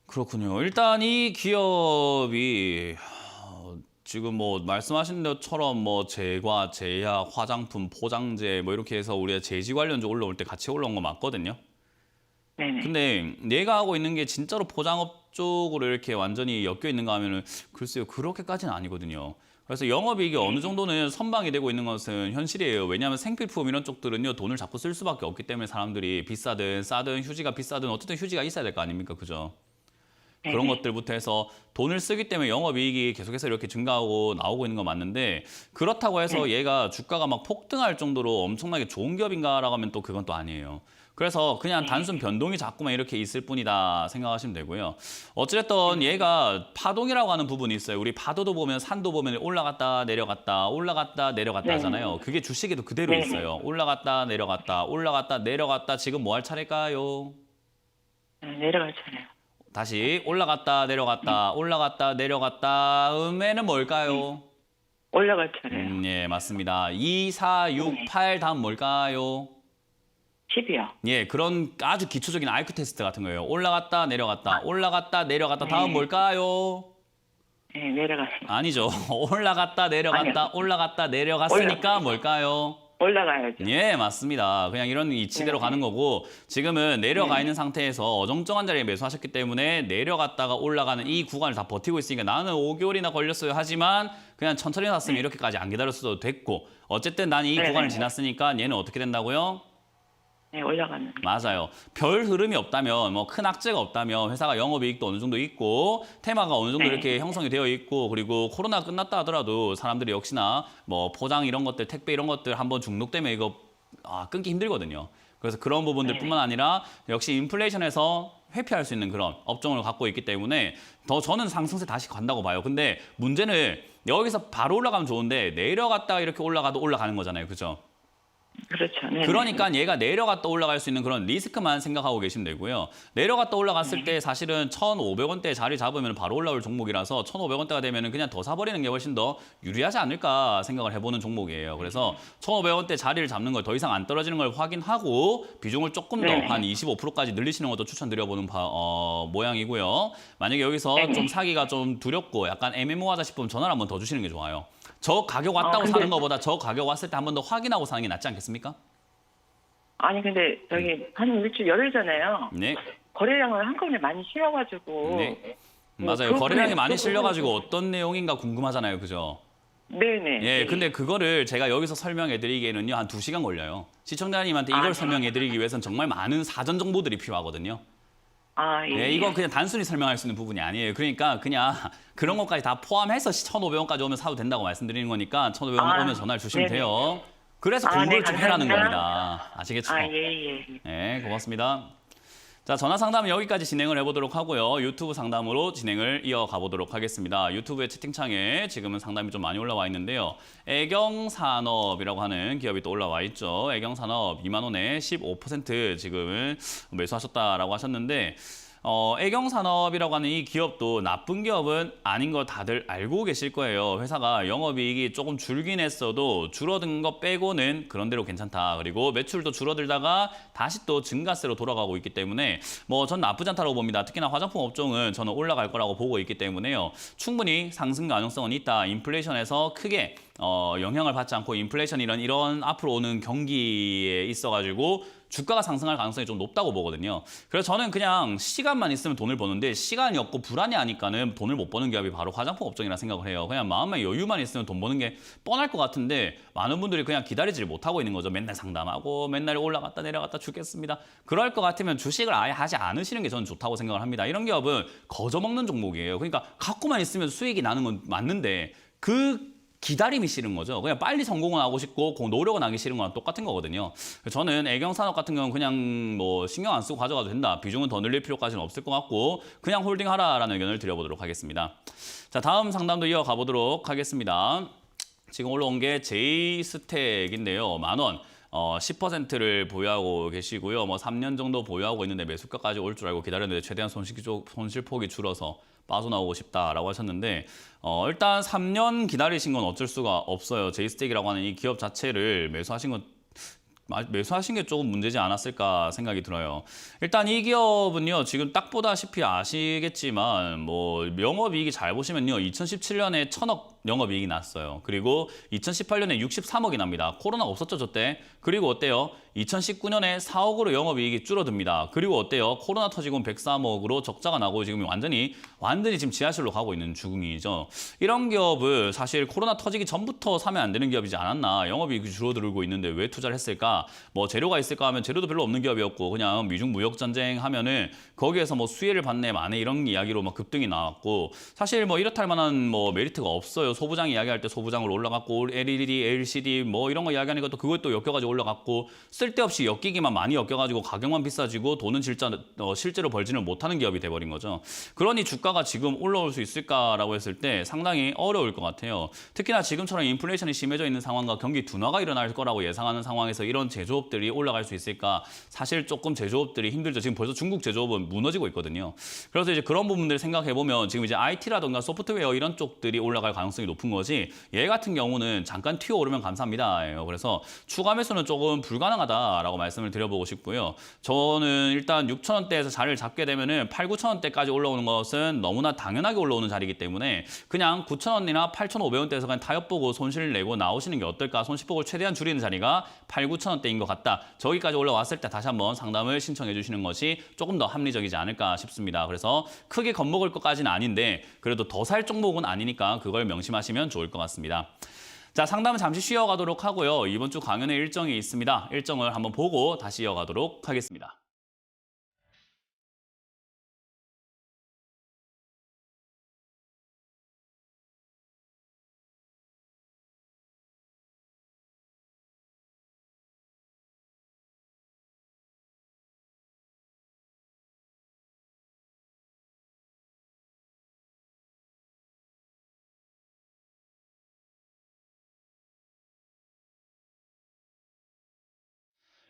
그렇군요. 일단 이 기업이 지금 뭐 말씀하신 것처럼 뭐 제과, 제약, 화장품, 포장재 뭐 이렇게 해서 우리가 제지 관련주 올라올 때 같이 올라온 거 맞거든요. 네네. 근데 내가 하고 있는 게 진짜로 포장업 쪽으로 이렇게 완전히 엮여 있는가 하면은 글쎄요, 그렇게까지는 아니거든요. 그래서 영업이익이 어느 정도는 선방이 되고 있는 것은 현실이에요. 왜냐하면 생필품 이런 쪽들은요, 돈을 자꾸 쓸 수밖에 없기 때문에 사람들이 비싸든 싸든 휴지가 비싸든 어쨌든 휴지가 있어야 될 거 아닙니까? 그죠? 그런 것들부터 해서 돈을 쓰기 때문에 영업이익이 계속해서 이렇게 증가하고 나오고 있는 건 맞는데, 그렇다고 해서 얘가 주가가 막 폭등할 정도로 엄청나게 좋은 기업인가라고 하면 또 그건 또 아니에요. 그래서 그냥 단순 변동이 자꾸만 이렇게 있을 뿐이다 생각하시면 되고요. 어찌됐든 얘가 파동이라고 하는 부분이 있어요. 우리 파도도 보면 산도 보면 올라갔다 내려갔다 올라갔다 내려갔다 하잖아요. 그게 주식에도 그대로 있어요. 올라갔다 내려갔다 올라갔다 내려갔다. 지금 뭐 할 차례일까요? 내려갈 차례요. 다시 올라갔다 내려갔다 올라갔다 내려갔다 음에는 뭘까요? 올라갈 차례요. 예, 맞습니다. 2, 4, 6, 8 다음 뭘까요? 10이요. 예, 그런 아주 기초적인 IQ 테스트 같은 거예요. 올라갔다 내려갔다 올라갔다 내려갔다 다음 뭘까요? 네, 내려가요. 아니죠. 올라갔다 내려갔다 올라갔다 내려갔으니까 뭘까요? 올라가야죠. 예, 맞습니다. 그냥 이런 이치대로 가는 거고, 지금은 내려가 있는 상태에서 어정쩡한 자리에 매수하셨기 때문에 내려갔다가 올라가는 이 구간을 다 버티고 있으니까 나는 5개월이나 걸렸어요. 하지만 그냥 천천히 샀으면 이렇게까지 안 기다렸어도 됐고, 어쨌든 난 이 구간을 지났으니까 얘는 어떻게 된다고요? 네, 올라가는. 맞아요. 별 흐름이 없다면, 뭐 큰 악재가 없다면 회사가 영업이익도 어느 정도 있고 테마가 어느 정도 이렇게 형성이 되어 있고, 그리고 코로나 끝났다 하더라도 사람들이 역시나 뭐 포장 이런 것들, 택배 이런 것들 한번 중독되면 이거 끊기 힘들거든요. 그래서 그런 부분들뿐만 아니라 역시 인플레이션에서 회피할 수 있는 그런 업종을 갖고 있기 때문에 더 저는 상승세 다시 간다고 봐요. 근데 문제는 여기서 바로 올라가면 좋은데 내려갔다가 이렇게 올라가도 올라가는 거잖아요. 그죠? 그렇죠. 네. 그러니까 얘가 내려갔다 올라갈 수 있는 그런 리스크만 생각하고 계시면 되고요. 내려갔다 올라갔을 때 사실은 1,500원대에 자리 잡으면 바로 올라올 종목이라서 1,500원대가 되면 그냥 더 사버리는 게 훨씬 더 유리하지 않을까 생각을 해보는 종목이에요. 그래서 1,500원대 자리를 잡는 걸 더 이상 안 떨어지는 걸 확인하고 비중을 조금 더 한 25%까지 늘리시는 것도 추천드려보는 모양이고요. 만약에 여기서 좀 사기가 좀 두렵고 약간 애매모호하다 싶으면 전화를 한번 더 주시는 게 좋아요. 저 가격 왔다고 사는 것보다 저 가격 왔을 때 한 번 더 확인하고 사는 게 낫지 않겠습니까? 아니 근데 저기 한 일주일 열흘 전에요. 네. 거래량을 한꺼번에 많이 실어가지고. 네. 맞아요. 거래량이 많이 실려가지고 어떤 내용인가 궁금하잖아요. 그죠? 네네. 예, 근데 그거를 제가 여기서 설명해드리기에는요, 한 2시간 걸려요. 시청자님한테 이걸 설명해드리기 위해서는 정말 많은 사전 정보들이 필요하거든요. 예. 네, 이거 그냥 단순히 설명할 수 있는 부분이 아니에요. 그러니까 그냥 그런 것까지 다 포함해서 1,500원까지 오면 사도 된다고 말씀드리는 거니까 1,500원 오면 전화를 주시면 네네. 돼요. 그래서 공부를 좀 해라는 감사합니다. 겁니다. 아시겠죠? 예. 네, 고맙습니다. 자, 전화 상담은 여기까지 진행을 해보도록 하고요. 유튜브 상담으로 진행을 이어가 보도록 하겠습니다. 유튜브의 채팅창에 지금은 상담이 좀 많이 올라와 있는데요. 애경산업이라고 하는 기업이 또 올라와 있죠. 애경산업 2만 원에 15% 지금은 매수하셨다라고 하셨는데, 애경산업이라고 하는 이 기업도 나쁜 기업은 아닌 거 다들 알고 계실 거예요. 회사가 영업이익이 조금 줄긴 했어도 줄어든 거 빼고는 그런대로 괜찮다. 그리고 매출도 줄어들다가 다시 또 증가세로 돌아가고 있기 때문에 뭐 전 나쁘지 않다고 봅니다. 특히나 화장품 업종은 저는 올라갈 거라고 보고 있기 때문에요. 충분히 상승 가능성은 있다. 인플레이션에서 크게 영향을 받지 않고 인플레이션 이런 앞으로 오는 경기에 있어가지고 주가가 상승할 가능성이 좀 높다고 보거든요. 그래서 저는 그냥 시간만 있으면 돈을 버는데 시간이 없고 불안해하니까는 돈을 못 버는 기업이 바로 화장품 업종이라 생각을 해요. 그냥 마음의 여유만 있으면 돈 버는 게 뻔할 것 같은데 많은 분들이 그냥 기다리질 못하고 있는 거죠. 맨날 상담하고 맨날 올라갔다 내려갔다 죽겠습니다. 그럴 것 같으면 주식을 아예 하지 않으시는 게 저는 좋다고 생각을 합니다. 이런 기업은 거저먹는 종목이에요. 그러니까 갖고만 있으면 수익이 나는 건 맞는데 그 기다림이 싫은 거죠. 그냥 빨리 성공을 하고 싶고 노력은 하기 싫은 거랑 똑같은 거거든요. 저는 애경산업 같은 경우는 그냥 뭐 신경 안 쓰고 가져가도 된다. 비중은 더 늘릴 필요까지는 없을 것 같고 그냥 홀딩하라라는 의견을 드려보도록 하겠습니다. 자, 다음 상담도 이어가 보도록 하겠습니다. 지금 올라온 게 제이스택인데요. 10,000원. 10%를 보유하고 계시고요. 뭐 3년 정도 보유하고 있는데 매수가까지 올 줄 알고 기다렸는데 최대한 손실폭이 줄어서 빠져나오고 싶다라고 하셨는데 일단 3년 기다리신 건 어쩔 수가 없어요. 제이스택이라고 하는 이 기업 자체를 매수하신 게 조금 문제지 않았을까 생각이 들어요. 일단 이 기업은요, 지금 딱 보다시피 아시겠지만, 뭐, 영업이익이 잘 보시면요, 2017년에 1,000억 영업이익이 났어요. 그리고 2018년에 63억이 납니다. 코로나 없었죠, 저때. 그리고 어때요? 2019년에 4억으로 영업이익이 줄어듭니다. 그리고 어때요? 코로나 터지고 103억으로 적자가 나고 지금 완전히 지금 지하실로 가고 있는 중이죠. 이런 기업을 사실 코로나 터지기 전부터 사면 안 되는 기업이지 않았나. 영업이익이 줄어들고 있는데 왜 투자를 했을까? 뭐 재료가 있을까 하면 재료도 별로 없는 기업이었고 그냥 미중 무역 전쟁 하면은 거기에서 뭐 수혜를 받네 마네 이런 이야기로 막 급등이 나왔고 사실 뭐 이렇다 할 만한 뭐 메리트가 없어요. 소부장 이야기할 때 소부장으로 올라갔고 LED, LCD 뭐 이런 거 이야기하는 것도 그것도 엮여가지고 올라갔고 쓸데없이 엮이기만 많이 엮여가지고 가격만 비싸지고 돈은 실제로 벌지는 못하는 기업이 돼버린 거죠. 그러니 주가가 지금 올라올 수 있을까라고 했을 때 상당히 어려울 것 같아요. 특히나 지금처럼 인플레이션이 심해져 있는 상황과 경기 둔화가 일어날 거라고 예상하는 상황에서 이런 제조업들이 올라갈 수 있을까? 사실 조금 제조업들이 힘들죠. 지금 벌써 중국 제조업은 무너지고 있거든요. 그래서 이제 그런 부분들을 생각해 보면 지금 이제 IT라든가 소프트웨어 이런 쪽들이 올라갈 가능성이 높은 거지. 얘 같은 경우는 잠깐 튀어오르면 감사합니다. 그래서 추가 매수는 조금 불가능하다라고 말씀을 드려보고 싶고요. 저는 일단 6,000원대에서 자리를 잡게 되면은 8, 9,000원대까지 올라오는 것은 너무나 당연하게 올라오는 자리이기 때문에 그냥 9,000원이나 8,500원대에서 그냥 타협 보고 손실 내고 나오시는 게 어떨까? 손실폭을 최대한 줄이는 자리가 8, 9,000원대인 것 같다. 저기까지 올라왔을 때 다시 한번 상담을 신청해 주시는 것이 조금 더 합리적이지 않을까 싶습니다. 그래서 크게 겁먹을 것까지는 아닌데 그래도 더 살 종목은 아니니까 그걸 명심하시면 좋을 것 같습니다. 자, 상담은 잠시 쉬어가도록 하고요. 이번 주 강연의 일정이 있습니다. 일정을 한번 보고 다시 이어가도록 하겠습니다.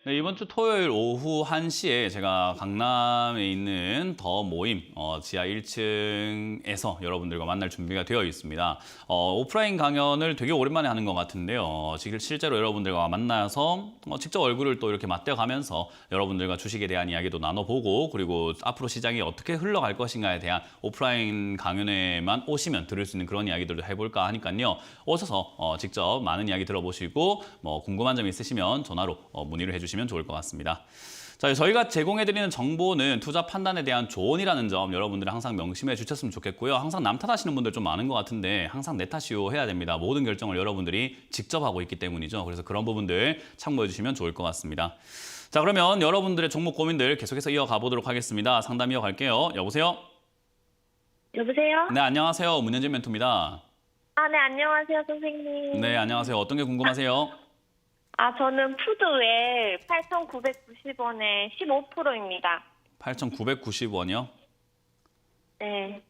네, 이번 주 토요일 오후 1시에 제가 강남에 있는 더 모임 지하 1층에서 여러분들과 만날 준비가 되어 있습니다. 오프라인 강연을 되게 오랜만에 하는 것 같은데요. 지금 실제로 여러분들과 만나서 직접 얼굴을 또 이렇게 맞대가면서 여러분들과 주식에 대한 이야기도 나눠보고 그리고 앞으로 시장이 어떻게 흘러갈 것인가에 대한 오프라인 강연에만 오시면 들을 수 있는 그런 이야기들도 해볼까 하니까요. 오셔서 직접 많은 이야기 들어보시고 뭐 궁금한 점 있으시면 전화로 문의를 해주시면 좋을 것 같습니다. 자, 저희가 제공해드리는 정보는 투자 판단에 대한 조언이라는 점 여러분들이 항상 명심해 주셨으면 좋겠고요. 항상 남 탓하시는 분들 좀 많은 것 같은데 항상 내 탓이요 해야 됩니다. 모든 결정을 여러분들이 직접 하고 있기 때문이죠. 그래서 그런 부분들 참고해 주시면 좋을 것 같습니다. 자, 그러면 여러분들의 종목 고민들 계속해서 이어가 보도록 하겠습니다. 상담 이어갈게요. 여보세요? 여보세요? 네, 안녕하세요. 문현진 멘토입니다. 아, 네, 안녕하세요, 선생님. 네, 안녕하세요. 어떤 게 궁금하세요? 저는 푸드웰 8,990원에 15%입니다. 8,990원이요? 네.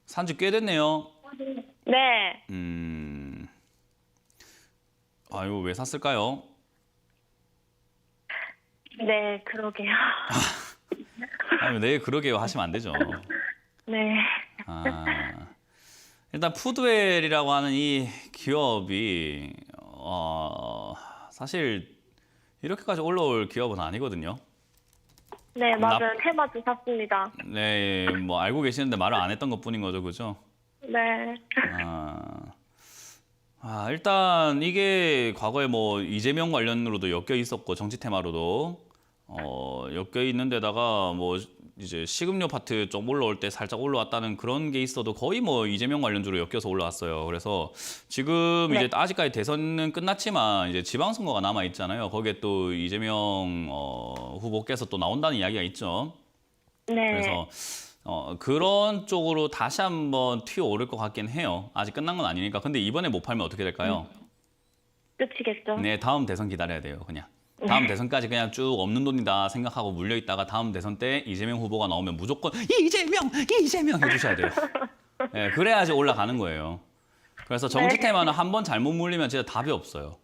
산지 꽤 됐네요. 네. 아유, 왜 샀을까요? 네, 그러게요. 아니, 네, 그러게요 하시면 안 되죠. 네. 일단 푸드웰이라고 하는 이 기업이 사실 이렇게까지 올라올 기업은 아니거든요. 네, 맞아요. 테마주 샀습니다. 네, 뭐 알고 계시는데 말을 안 했던 것뿐인 거죠, 그죠? 네. 일단 이게 과거에 뭐 이재명 관련으로도 엮여 있었고 정치 테마로도 엮여 있는 데다가 뭐 이제 식음료 파트 좀 올라올 때 살짝 올라왔다는 그런 게 있어도 거의 뭐 이재명 관련주로 엮여서 올라왔어요. 그래서 지금 네. 이제 아직까지 대선은 끝났지만 이제 지방선거가 남아 있잖아요. 거기에 또 이재명 후보께서 또 나온다는 이야기가 있죠. 네. 그래서 그런 쪽으로 다시 한번 튀어오를 것 같긴 해요. 아직 끝난 건 아니니까. 근데 이번에 못 팔면 어떻게 될까요? 끝이겠죠? 네, 다음 대선 기다려야 돼요, 그냥. 다음 대선까지 그냥 쭉 없는 돈이다 생각하고 물려 있다가 다음 대선 때 이재명 후보가 나오면 무조건 이재명 해주셔야 돼요. 네, 그래야지 올라가는 거예요. 그래서 정치 테마는 한 번 잘못 물리면 진짜 답이 없어요.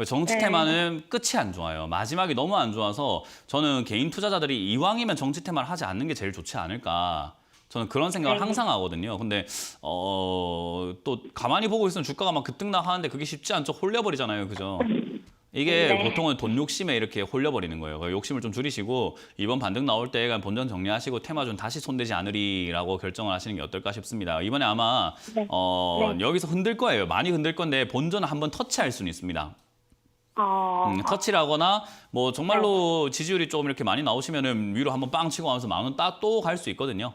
정치 테마는 끝이 안 좋아요. 마지막이 너무 안 좋아서 저는 개인 투자자들이 이왕이면 정치 테마를 하지 않는 게 제일 좋지 않을까. 저는 그런 생각을 항상 하거든요. 근데 또 가만히 보고 있으면 주가가 막 급등락 하는데 그게 쉽지 않죠. 홀려버리잖아요. 그죠? 이게 보통은 돈 욕심에 이렇게 홀려버리는 거예요. 그러니까 욕심을 좀 줄이시고 이번 반등 나올 때 그냥 본전 정리하시고 테마준 다시 손대지 않으리라고 결정을 하시는 게 어떨까 싶습니다. 이번에 아마 여기서 흔들 거예요. 많이 흔들 건데 본전을 한번 터치할 수는 있습니다. 터치를 하거나 뭐 정말로 지지율이 좀 이렇게 많이 나오시면은 위로 한번 빵 치고 하면서 10,000원 딱 또 갈 수 있거든요.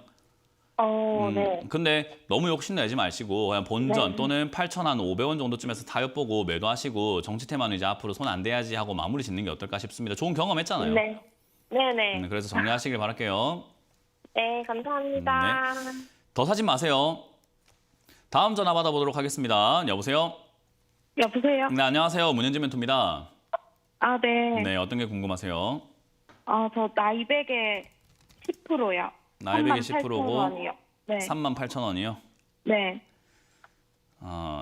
네. 근데 너무 욕심내지 마시고 그냥 본전 또는 8,500원 정도쯤에서 타협 보고 매도하시고 정치 테마는 이제 앞으로 손 안 대야지 하고 마무리 짓는 게 어떨까 싶습니다. 좋은 경험했잖아요. 네. 네네. 그래서 정리하시길 바랄게요. 네, 감사합니다. 더 사지 마세요. 다음 전화 받아보도록 하겠습니다. 여보세요? 여보세요? 네, 안녕하세요. 문현진 멘토입니다. 아, 네. 네, 어떤 게 궁금하세요? 저 나이백에 10%요. 나이백에 10%고 네. 38,000원이요? 네.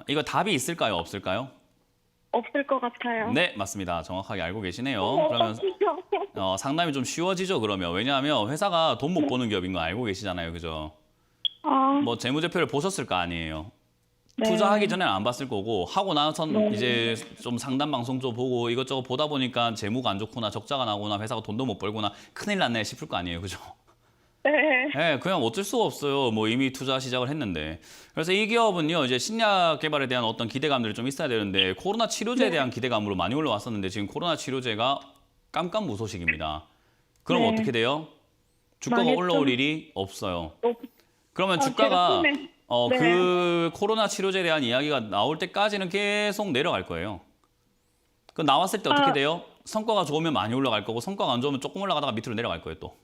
이거 답이 있을까요? 없을까요? 없을 것 같아요. 네, 맞습니다. 정확하게 알고 계시네요. 그러면 상담이 좀 쉬워지죠, 그러면. 왜냐하면 회사가 돈 못 버는 기업인 거 알고 계시잖아요. 그죠? 뭐 재무제표를 보셨을 거 아니에요. 네. 투자하기 전에는 안 봤을 거고 하고 나선 이제 좀 상담 방송 좀 보고 이것저것 보다 보니까 재무가 안 좋구나, 적자가 나거나 회사가 돈도 못 벌구나 큰일 났네 싶을 거 아니에요. 그죠? 네. 네, 그냥 어쩔 수가 없어요. 뭐 이미 투자 시작을 했는데. 그래서 이 기업은요, 이제 신약 개발에 대한 어떤 기대감들이 좀 있어야 되는데 코로나 치료제에 대한 기대감으로 많이 올라왔었는데 지금 코로나 치료제가 깜깜무소식입니다. 그럼 네. 어떻게 돼요? 주가가 많이 올라올 일이 없어요. 그러면 제가 주가가 꿈에- 네. 그 코로나 치료제에 대한 이야기가 나올 때까지는 계속 내려갈 거예요. 그 나왔을 때 어떻게 돼요? 성과가 좋으면 많이 올라갈 거고 성과가 안 좋으면 조금 올라가다가 밑으로 내려갈 거예요, 또.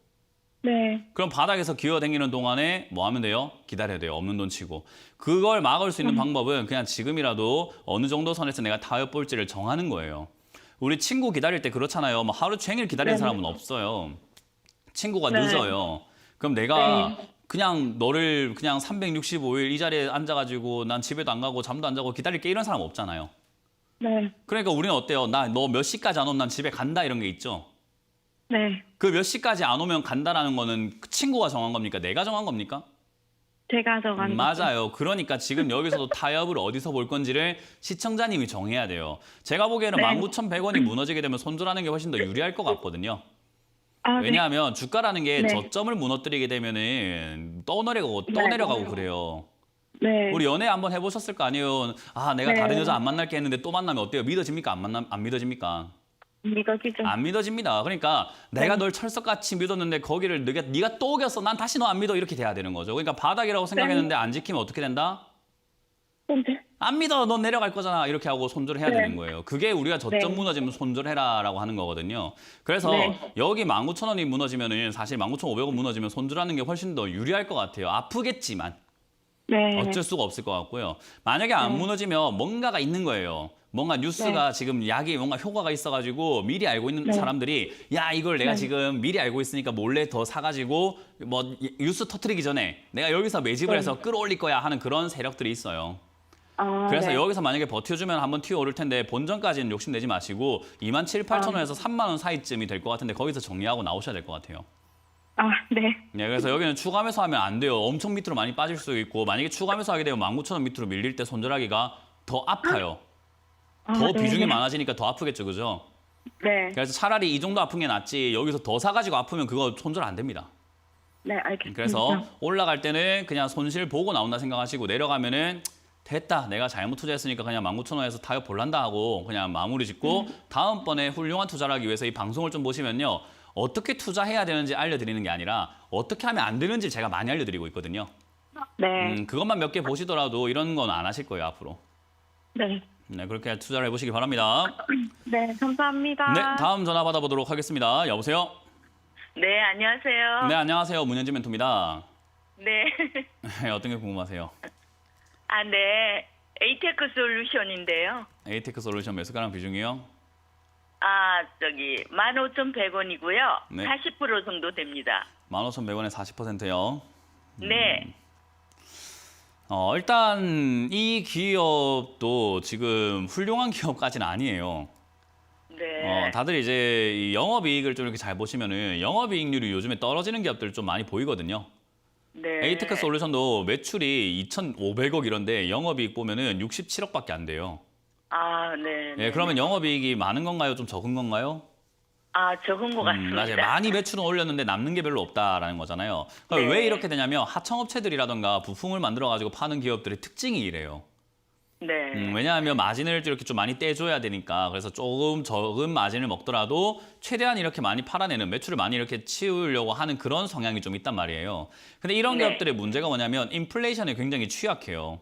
네. 그럼 바닥에서 기어다니는 동안에 뭐 하면 돼요? 기다려야 돼요. 없는 돈 치고. 그걸 막을 수 있는 방법은 그냥 지금이라도 어느 정도 선에서 내가 타협 볼지를 정하는 거예요. 우리 친구 기다릴 때 그렇잖아요. 뭐 하루 종일 기다리는 사람은 없어요. 친구가 늦어요. 그럼 내가 그냥 너를 그냥 365일 이 자리에 앉아가지고 난 집에도 안 가고 잠도 안 자고 기다릴게 이런 사람 없잖아요. 네. 그러니까 우리는 어때요? 나 너 몇 시까지 안 오면 난 집에 간다 이런 게 있죠. 네. 그 몇 시까지 안 오면 간다라는 거는 그 친구가 정한 겁니까? 내가 정한 겁니까? 제가 정한 거죠. 맞아요. 그러니까 지금 여기서도 타협을 어디서 볼 건지를 시청자님이 정해야 돼요. 제가 보기에는 네. 19,100원이 무너지게 되면 손절하는 게 훨씬 더 유리할 것 같거든요. 네. 왜냐하면 주가라는 게 네. 저점을 무너뜨리게 되면은 또 내려가고 또 네. 내려가고 그래요. 네. 우리 연애 한번 해보셨을 거 아니에요. 아, 내가 네. 다른 여자 안 만날게 했는데 또 만나면 어때요? 믿어집니까? 안 믿어집니까? 믿어지죠. 안 믿어집니다. 그러니까 내가 널 철석같이 믿었는데 거기를 네가 또 어겼어. 난 다시 너 안 믿어. 이렇게 돼야 되는 거죠. 그러니까 바닥이라고 생각했는데 안 지키면 어떻게 된다? 근데 안 믿어. 넌 내려갈 거잖아. 이렇게 하고 손절해야 네. 되는 거예요. 그게 우리가 저점 네. 무너지면 손절해라라고 하는 거거든요. 그래서 네. 여기 19,000원이 무너지면은 사실 19,500원 무너지면 손절하는 게 훨씬 더 유리할 것 같아요. 아프겠지만 네. 어쩔 수가 없을 것 같고요. 만약에 안 무너지면 뭔가가 있는 거예요. 뭔가 뉴스가 지금 약이 뭔가 효과가 있어가지고 미리 알고 있는 사람들이 야 이걸 내가 지금 미리 알고 있으니까 몰래 더 사가지고 뭐 뉴스 터트리기 전에 내가 여기서 매집을 해서 끌어올릴 거야 하는 그런 세력들이 있어요. 그래서 네. 여기서 만약에 버텨주면 한번 튀어오를 텐데 본전까지는 욕심내지 마시고 27,800원에서 30,000원 사이쯤이 될 것 같은데 거기서 정리하고 나오셔야 될 것 같아요. 네. 네, 그래서 여기는 추가 매수하면 안 돼요. 엄청 밑으로 많이 빠질 수 있고 만약에 추가 매수하게 되면 19,000원 밑으로 밀릴 때 손절하기가 더 아파요. 더 네. 비중이 많아지니까 더 아프겠죠, 그죠? 네. 그래서 차라리 이 정도 아픈 게 낫지 여기서 더 사가지고 아프면 그거 손절 안 됩니다. 네, 알겠습니다. 그래서 올라갈 때는 그냥 손실 보고 나온다 생각하시고 내려가면은 됐다. 내가 잘못 투자했으니까 그냥 19,000원에서 타협 볼란다 하고 그냥 마무리 짓고 다음번에 훌륭한 투자를 하기 위해서 이 방송을 좀 보시면요. 어떻게 투자해야 되는지 알려드리는 게 아니라 어떻게 하면 안 되는지 제가 많이 알려드리고 있거든요. 네. 그것만 몇 개 보시더라도 이런 건 안 하실 거예요, 앞으로. 네. 네, 그렇게 투자를 해보시기 바랍니다. 네, 감사합니다. 네, 다음 전화 받아보도록 하겠습니다. 여보세요? 네, 안녕하세요. 네, 안녕하세요. 문현진 멘토입니다. 네. 네, 어떤 게 궁금하세요? 아, 네. 에이테크 솔루션인데요. 에이테크 솔루션 매수가랑 비중이요? 아, 저기 15,100원이고요. 네. 40% 정도 됩니다. 15,100원에 40%요. 네. 일단 이 기업도 지금 훌륭한 기업까지는 아니에요. 네. 다들 이제 이 영업이익을 좀 이렇게 잘 보시면은 영업이익률이 요즘에 떨어지는 기업들 좀 많이 보이거든요. 네. 에이테크 솔루션도 매출이 2,500억 이런데 영업이익 보면은 67억밖에 안 돼요. 아, 네. 예, 그러면 영업이익이 많은 건가요? 좀 적은 건가요? 아, 적은 것 같습니다. 맞아요. 많이 매출은 올렸는데 남는 게 별로 없다라는 거잖아요. 그럼 네. 왜 이렇게 되냐면 하청업체들이라던가 부품을 만들어가지고 파는 기업들의 특징이 이래요. 네. 왜냐하면 마진을 이렇게 좀 많이 떼줘야 되니까 그래서 조금 적은 마진을 먹더라도 최대한 이렇게 많이 팔아내는 매출을 많이 이렇게 치우려고 하는 그런 성향이 좀 있단 말이에요. 근데 이런 네. 기업들의 문제가 뭐냐면 인플레이션에 굉장히 취약해요.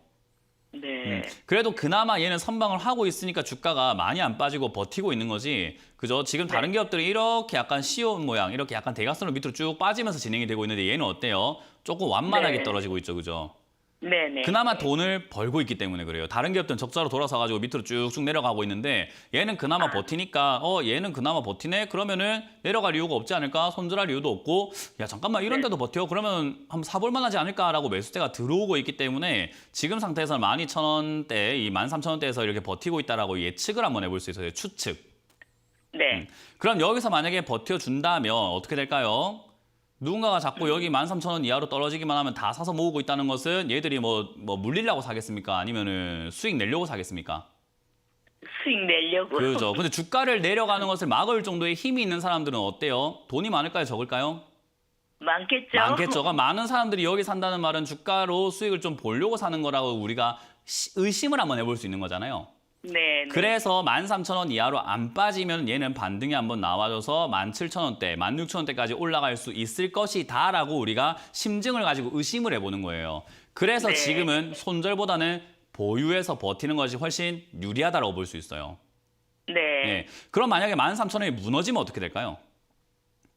네. 그래도 그나마 얘는 선방을 하고 있으니까 주가가 많이 안 빠지고 버티고 있는 거지. 그죠? 지금 다른 기업들이 이렇게 약간 시온 모양, 이렇게 약간 대각선으로 밑으로 쭉 빠지면서 진행이 되고 있는데 얘는 어때요? 조금 완만하게 네. 떨어지고 있죠. 그죠? 네네. 그나마 돈을 벌고 있기 때문에 그래요. 다른 기업들은 적자로 돌아서가지고 밑으로 쭉쭉 내려가고 있는데 얘는 그나마 버티니까 얘는 그나마 버티네? 그러면은 내려갈 이유가 없지 않을까? 손절할 이유도 없고 야 잠깐만 이런데도 버텨? 그러면 한번 사볼 만하지 않을까라고 매수대가 들어오고 있기 때문에 지금 상태에서는 12,000원대, 이 13,000원대에서 이렇게 버티고 있다라고 예측을 한번 해볼 수 있어요. 추측. 네. 그럼 여기서 만약에 버텨준다면 어떻게 될까요? 누군가가 자꾸 여기 13,000원 이하로 떨어지기만 하면 다 사서 모으고 있다는 것은 얘들이 뭐 물리려고 사겠습니까? 아니면은 수익 내려고 사겠습니까? 수익 내려고. 그죠. 근데 주가를 내려가는 것을 막을 정도의 힘이 있는 사람들은 어때요? 돈이 많을까요? 적을까요? 많겠죠? 많겠죠. 그러니까 많은 사람들이 여기 산다는 말은 주가로 수익을 좀 보려고 사는 거라고 우리가 의심을 한번 해볼 수 있는 거잖아요. 네. 그래서 13,000원 이하로 안 빠지면 얘는 반등이 한번 나와줘서 17,000원대, 16,000원대까지 올라갈 수 있을 것이다라고 우리가 심증을 가지고 의심을 해보는 거예요. 그래서 네. 지금은 손절보다는 보유해서 버티는 것이 훨씬 유리하다고 볼 수 있어요. 네. 예. 그럼 만약에 13,000원이 무너지면 어떻게 될까요?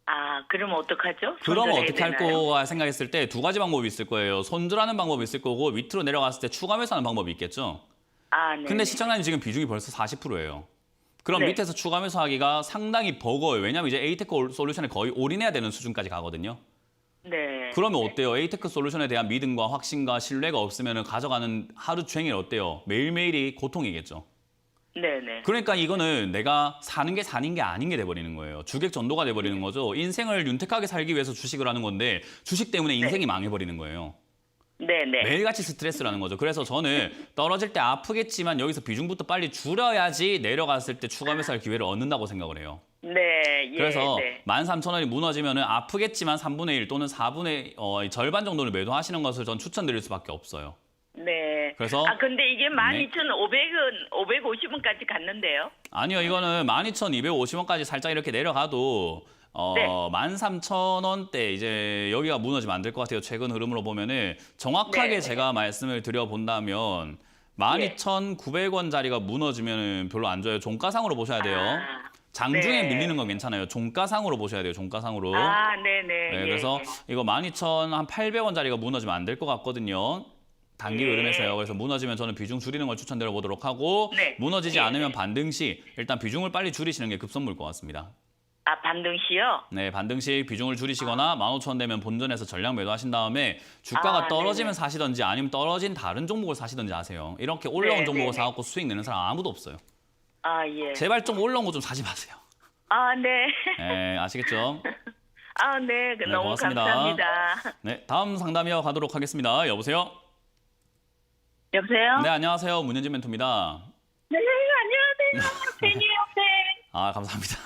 아, 그럼 어떡하죠? 그럼 손절해야 어떻게 할 되나요? 거가 생각했을 때 두 가지 방법이 있을 거예요. 손절하는 방법이 있을 거고 밑으로 내려갔을 때 추가 매수하는 방법이 있겠죠. 아, 네. 근데 시청자님 지금 비중이 벌써 40%예요. 그럼 네. 밑에서 추가 매수하기가 상당히 버거워요. 왜냐하면 이제 에이테크 솔루션에 거의 올인해야 되는 수준까지 가거든요. 네. 그러면 어때요? 에이테크 솔루션에 대한 믿음과 확신과 신뢰가 없으면 가져가는 하루 종일 어때요? 매일매일이 고통이겠죠. 네네. 그러니까 이거는 내가 사는 게 사는 게 아닌 게 돼버리는 거예요. 주객 전도가 돼버리는 거죠. 인생을 윤택하게 살기 위해서 주식을 하는 건데 주식 때문에 인생이 망해버리는 거예요. 네네. 매일같이 스트레스라는 거죠. 그래서 저는 떨어질 때 아프겠지만 여기서 비중부터 빨리 줄여야지 내려갔을 때 추가 매수할 기회를 얻는다고 생각을 해요. 네. 예, 그래서 네. 13,000원이 무너지면 아프겠지만 3분의 1 또는 4분의 절반 정도를 매도하시는 것을 전 추천드릴 수밖에 없어요. 네. 그래서 아, 근데 이게 12,500원, 550원까지 갔는데요? 아니요, 이거는 12,250원까지 살짝 이렇게 내려가도 네. 13,000원대 이제 여기가 무너지면 안 될 것 같아요. 최근 흐름으로 보면은 정확하게 네. 제가 말씀을 드려본다면 12,900원짜리가 무너지면 별로 안 좋아요. 종가상으로 보셔야 돼요. 아, 장중에 네. 밀리는 건 괜찮아요. 종가상으로 보셔야 돼요. 종가상으로. 아, 네네. 네, 예, 그래서 예. 이거 12,800원짜리가 무너지면 안 될 것 같거든요. 단기 예. 흐름에서요. 그래서 무너지면 저는 비중 줄이는 걸 추천드려 보도록 하고 네. 무너지지 예. 않으면 반등 시 일단 비중을 빨리 줄이시는 게 급선무일 것 같습니다. 아, 반등시요? 네, 반등 시 비중을 줄이시거나 15,000원 되면 본전에서 전량 매도하신 다음에 주가가 아, 떨어지면 네네. 사시든지 아니면 떨어진 다른 종목을 사시든지 하세요. 이렇게 올라온 네, 종목을 네네. 사갖고 수익 내는 사람 아무도 없어요. 아, 예. 제발 좀 올라온 거 좀 사지 마세요. 아, 네. 네, 아시겠죠? 아, 네. 네, 너무 고맙습니다. 감사합니다. 네, 다음 상담 이어가도록 하겠습니다. 여보세요? 여보세요? 네, 안녕하세요. 문현진 멘토입니다. 네, 안녕하세요. 제니 옆에. 아, 감사합니다.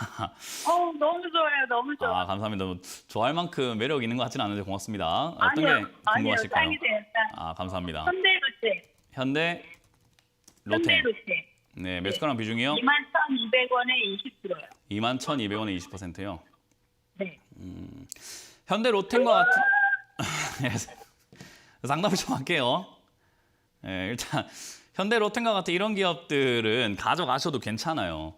너무 좋아요. 너무 좋아요. 아, 감사합니다. 뭐, 좋아할 만큼 매력 있는 것 같지는 않은데 고맙습니다. 어떤 아니요, 게 궁금하실까요? 짱이세요, 짱. 아, 감사합니다. 현대도시. 현대 로템. 현대로템. 네, 매수가랑 비중이요? 21,200원에 20%요. 21,200원에 20%요. 네. 현대 로템과 같은 상담을 좀 할게요. 네, 일단 현대 로템과 같은 이런 기업들은 가져가셔도 괜찮아요.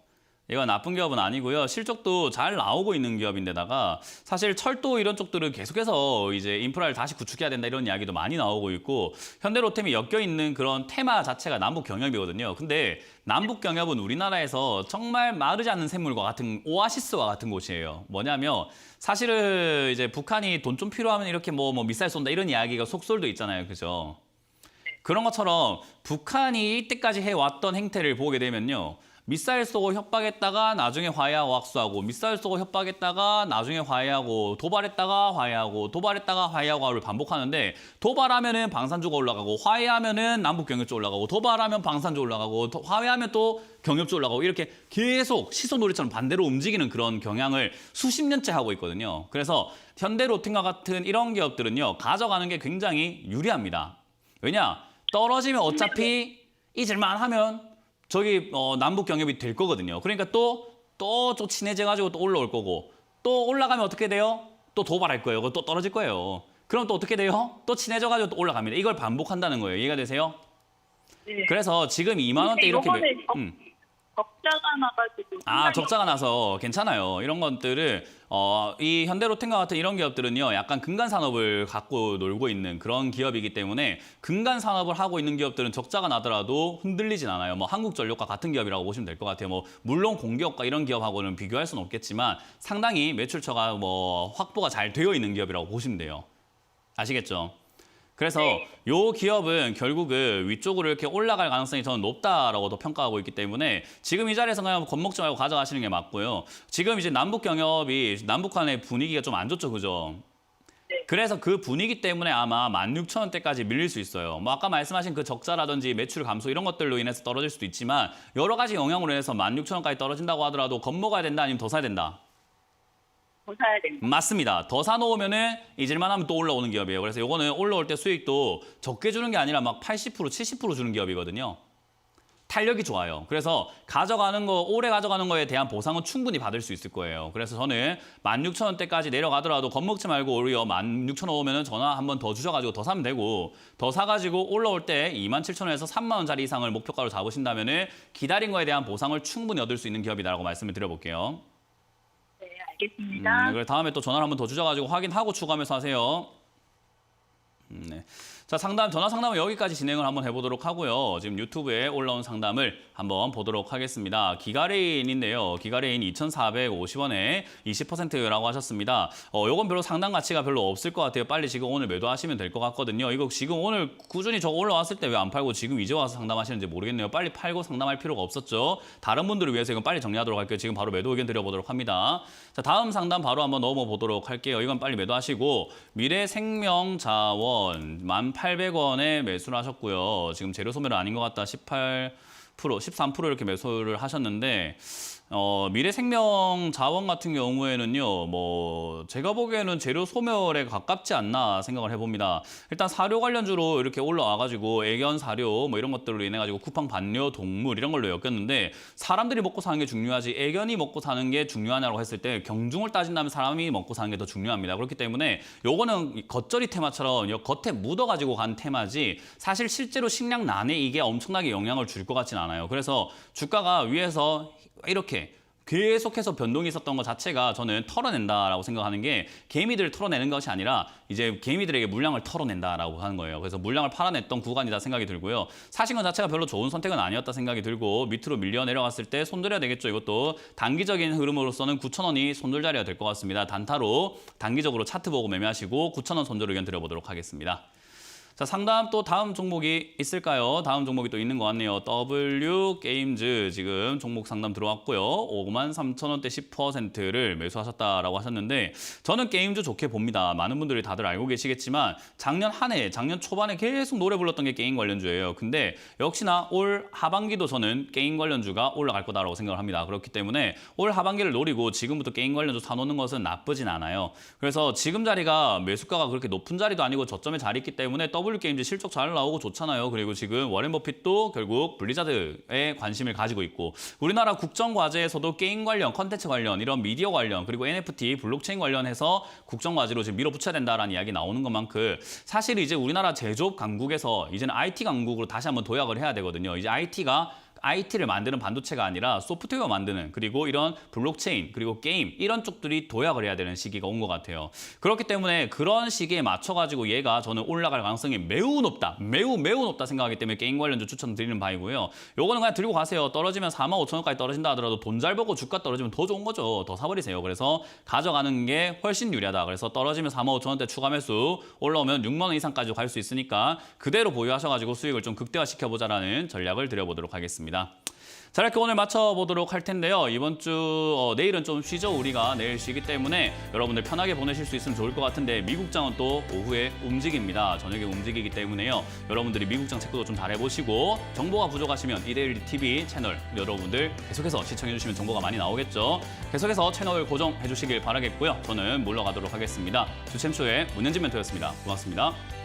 이건 나쁜 기업은 아니고요. 실적도 잘 나오고 있는 기업인데다가 사실 철도 이런 쪽들은 계속해서 이제 인프라를 다시 구축해야 된다 이런 이야기도 많이 나오고 있고 현대로템이 엮여 있는 그런 테마 자체가 남북 경협이거든요. 근데 남북 경협은 우리나라에서 정말 마르지 않는 샘물과 같은 오아시스와 같은 곳이에요. 뭐냐면 사실은 이제 북한이 돈 좀 필요하면 이렇게 뭐 미사일 쏜다 이런 이야기가 속설도 있잖아요. 그죠? 그런 것처럼 북한이 이때까지 해왔던 행태를 보게 되면요. 미사일 쏘고 협박했다가 나중에 화해하고 악수하고 미사일 쏘고 협박했다가 나중에 화해하고 도발했다가 화해하고 도발했다가 화해하고를 반복하는데 도발하면은 방산주가 올라가고 화해하면은 남북 경협주 올라가고 도발하면 방산주 올라가고 화해하면 또 경협주 올라가고 이렇게 계속 시소놀이처럼 반대로 움직이는 그런 경향을 수십 년째 하고 있거든요. 그래서 현대로템과 같은 이런 기업들은요. 가져가는 게 굉장히 유리합니다. 왜냐? 떨어지면 어차피 잊을만 하면 저기 남북 경협이 될 거거든요. 그러니까 또 친해져가지고 또 올라올 거고 또 올라가면 어떻게 돼요? 또 도발할 거예요. 또 떨어질 거예요. 그럼 또 어떻게 돼요? 또 친해져가지고 또 올라갑니다. 이걸 반복한다는 거예요. 이해가 되세요? 네. 그래서 지금 2만 원대 이렇게 적자가 나가지고. 적자가 나서 괜찮아요. 이런 것들을 이 현대로템과 같은 이런 기업들은요. 약간 근간 산업을 갖고 놀고 있는 그런 기업이기 때문에 근간 산업을 하고 있는 기업들은 적자가 나더라도 흔들리진 않아요. 뭐 한국전력과 같은 기업이라고 보시면 될 것 같아요. 뭐 물론 공기업과 이런 기업하고는 비교할 수는 없겠지만 상당히 매출처가 뭐 확보가 잘 되어 있는 기업이라고 보시면 돼요. 아시겠죠? 그래서 요 기업은 결국은 위쪽으로 이렇게 올라갈 가능성이 저는 높다라고도 평가하고 있기 때문에 지금 이 자리에서 그냥 겁먹지 말고 가져가시는 게 맞고요. 지금 이제 남북 경협이 남북한의 분위기가 좀 안 좋죠, 그죠? 그래서 그 분위기 때문에 아마 16,000원대까지 밀릴 수 있어요. 뭐 아까 말씀하신 그 적자라든지 매출 감소 이런 것들로 인해서 떨어질 수도 있지만 여러 가지 영향으로 인해서 16,000원까지 떨어진다고 하더라도 겁먹어야 된다 아니면 더 사야 된다? 더 사야 됩니다. 맞습니다. 더 사놓으면은 잊을만 하면 또 올라오는 기업이에요. 그래서 요거는 올라올 때 수익도 적게 주는 게 아니라 막 80%, 70% 주는 기업이거든요. 탄력이 좋아요. 그래서 가져가는 거, 오래 가져가는 거에 대한 보상은 충분히 받을 수 있을 거예요. 그래서 저는 16,000원대까지 내려가더라도 겁먹지 말고 오히려 16,000원 오면은 전화 한 번 더 주셔가지고 더 사면 되고 더 사가지고 올라올 때 27,000원에서 3만 원짜리 이상을 목표가로 잡으신다면은 기다린 거에 대한 보상을 충분히 얻을 수 있는 기업이다라고 말씀을 드려볼게요. 네, 알겠습니다. 그래 다음에 또 전화를 한 번 더 주셔가지고 확인하고 추가하면서 하세요. 네. 자, 전화 상담은 여기까지 진행을 한번 해보도록 하고요. 지금 유튜브에 올라온 상담을 한번 보도록 하겠습니다. 기가레인인데요. 기가레인 2,450원에 20%라고 하셨습니다. 요건 별로 상담 가치가 별로 없을 것 같아요. 빨리 지금 오늘 매도하시면 될 것 같거든요. 이거 지금 오늘 꾸준히 저거 올라왔을 때 왜 안 팔고 지금 이제 와서 상담하시는지 모르겠네요. 빨리 팔고 상담할 필요가 없었죠. 다른 분들을 위해서 이건 빨리 정리하도록 할게요. 지금 바로 매도 의견 드려보도록 합니다. 자, 다음 상담 바로 한번 넘어보도록 할게요. 이건 빨리 매도하시고 미래생명자원 1,800원에 매수를 하셨고요. 지금 재료 소멸은 아닌 것 같다. 18%, 13% 이렇게 매수를 하셨는데 미래생명자원 같은 경우에는요. 뭐 제가 보기에는 재료 소멸에 가깝지 않나 생각을 해봅니다. 일단 사료 관련주로 이렇게 올라와가지고 애견 사료 뭐 이런 것들로 인해가지고 쿠팡 반려 동물 이런 걸로 엮였는데 사람들이 먹고 사는 게 중요하지 애견이 먹고 사는 게 중요하냐고 했을 때 경중을 따진다면 사람이 먹고 사는 게 더 중요합니다. 그렇기 때문에 요거는 겉절이 테마처럼 겉에 묻어가지고 간 테마지 사실 실제로 식량난에 이게 엄청나게 영향을 줄 것 같진 않아요. 그래서 주가가 위에서 이렇게 계속해서 변동이 있었던 것 자체가 저는 털어낸다라고 생각하는 게 개미들을 털어내는 것이 아니라 이제 개미들에게 물량을 털어낸다라고 하는 거예요. 그래서 물량을 팔아냈던 구간이다 생각이 들고요. 사신 것 자체가 별로 좋은 선택은 아니었다 생각이 들고 밑으로 밀려 내려갔을 때 손들어야 되겠죠. 이것도 단기적인 흐름으로서는 9,000원이 손들 자리가 될 것 같습니다. 단타로 단기적으로 차트 보고 매매하시고 9,000원 손절 의견 드려보도록 하겠습니다. 자, 상담 또 다음 종목이 있을까요? 다음 종목이 또 있는 것 같네요. W 게임즈 지금 종목 상담 들어왔고요. 53,000원대 10%를 매수하셨다라고 하셨는데 저는 게임즈 좋게 봅니다. 많은 분들이 다들 알고 계시겠지만 작년 한 해, 작년 초반에 계속 노래 불렀던 게 게임 관련주예요. 근데 역시나 올 하반기도 저는 게임 관련주가 올라갈 거다라고 생각을 합니다. 그렇기 때문에 올 하반기를 노리고 지금부터 게임 관련주 사놓는 것은 나쁘진 않아요. 그래서 지금 자리가 매수가가 그렇게 높은 자리도 아니고 저점에 자리 있기 때문에 게임즈 실적 잘 나오고 좋잖아요. 그리고 지금 워렌 버핏도 결국 블리자드에 관심을 가지고 있고 우리나라 국정 과제에서도 게임 관련, 컨텐츠 관련, 이런 미디어 관련, 그리고 NFT, 블록체인 관련해서 국정 과제로 지금 밀어붙여야 된다라는 이야기 나오는 것만큼 사실 이제 우리나라 제조업 강국에서 이제는 IT 강국으로 다시 한번 도약을 해야 되거든요. 이제 IT를 만드는 반도체가 아니라 소프트웨어 만드는, 그리고 이런 블록체인, 그리고 게임 이런 쪽들이 도약을 해야 되는 시기가 온 것 같아요. 그렇기 때문에 그런 시기에 맞춰가지고 얘가 저는 올라갈 가능성이 매우 높다. 매우 높다 생각하기 때문에 게임 관련주 추천드리는 바이고요. 요거는 그냥 들고 가세요. 떨어지면 45,000원까지 떨어진다 하더라도 돈 잘 벌고 주가 떨어지면 더 좋은 거죠. 더 사버리세요. 그래서 가져가는 게 훨씬 유리하다. 그래서 떨어지면 45,000원대 추가 매수, 올라오면 6만 원 이상까지 갈 수 있으니까 그대로 보유하셔가지고 수익을 좀 극대화시켜보자라는 전략을 드려보도록 하겠습니다. 자, 이렇게 오늘 맞춰보도록 할 텐데요. 이번 주 내일은 좀 쉬죠. 우리가 내일 쉬기 때문에 여러분들 편하게 보내실 수 있으면 좋을 것 같은데 미국장은 또 오후에 움직입니다. 저녁에 움직이기 때문에요. 여러분들이 미국장 체크도 좀 잘해보시고 정보가 부족하시면 이데일리 TV 채널 여러분들 계속해서 시청해주시면 정보가 많이 나오겠죠. 계속해서 채널 고정해주시길 바라겠고요. 저는 물러가도록 하겠습니다. 주챔쇼의 문현진 멘토였습니다. 고맙습니다.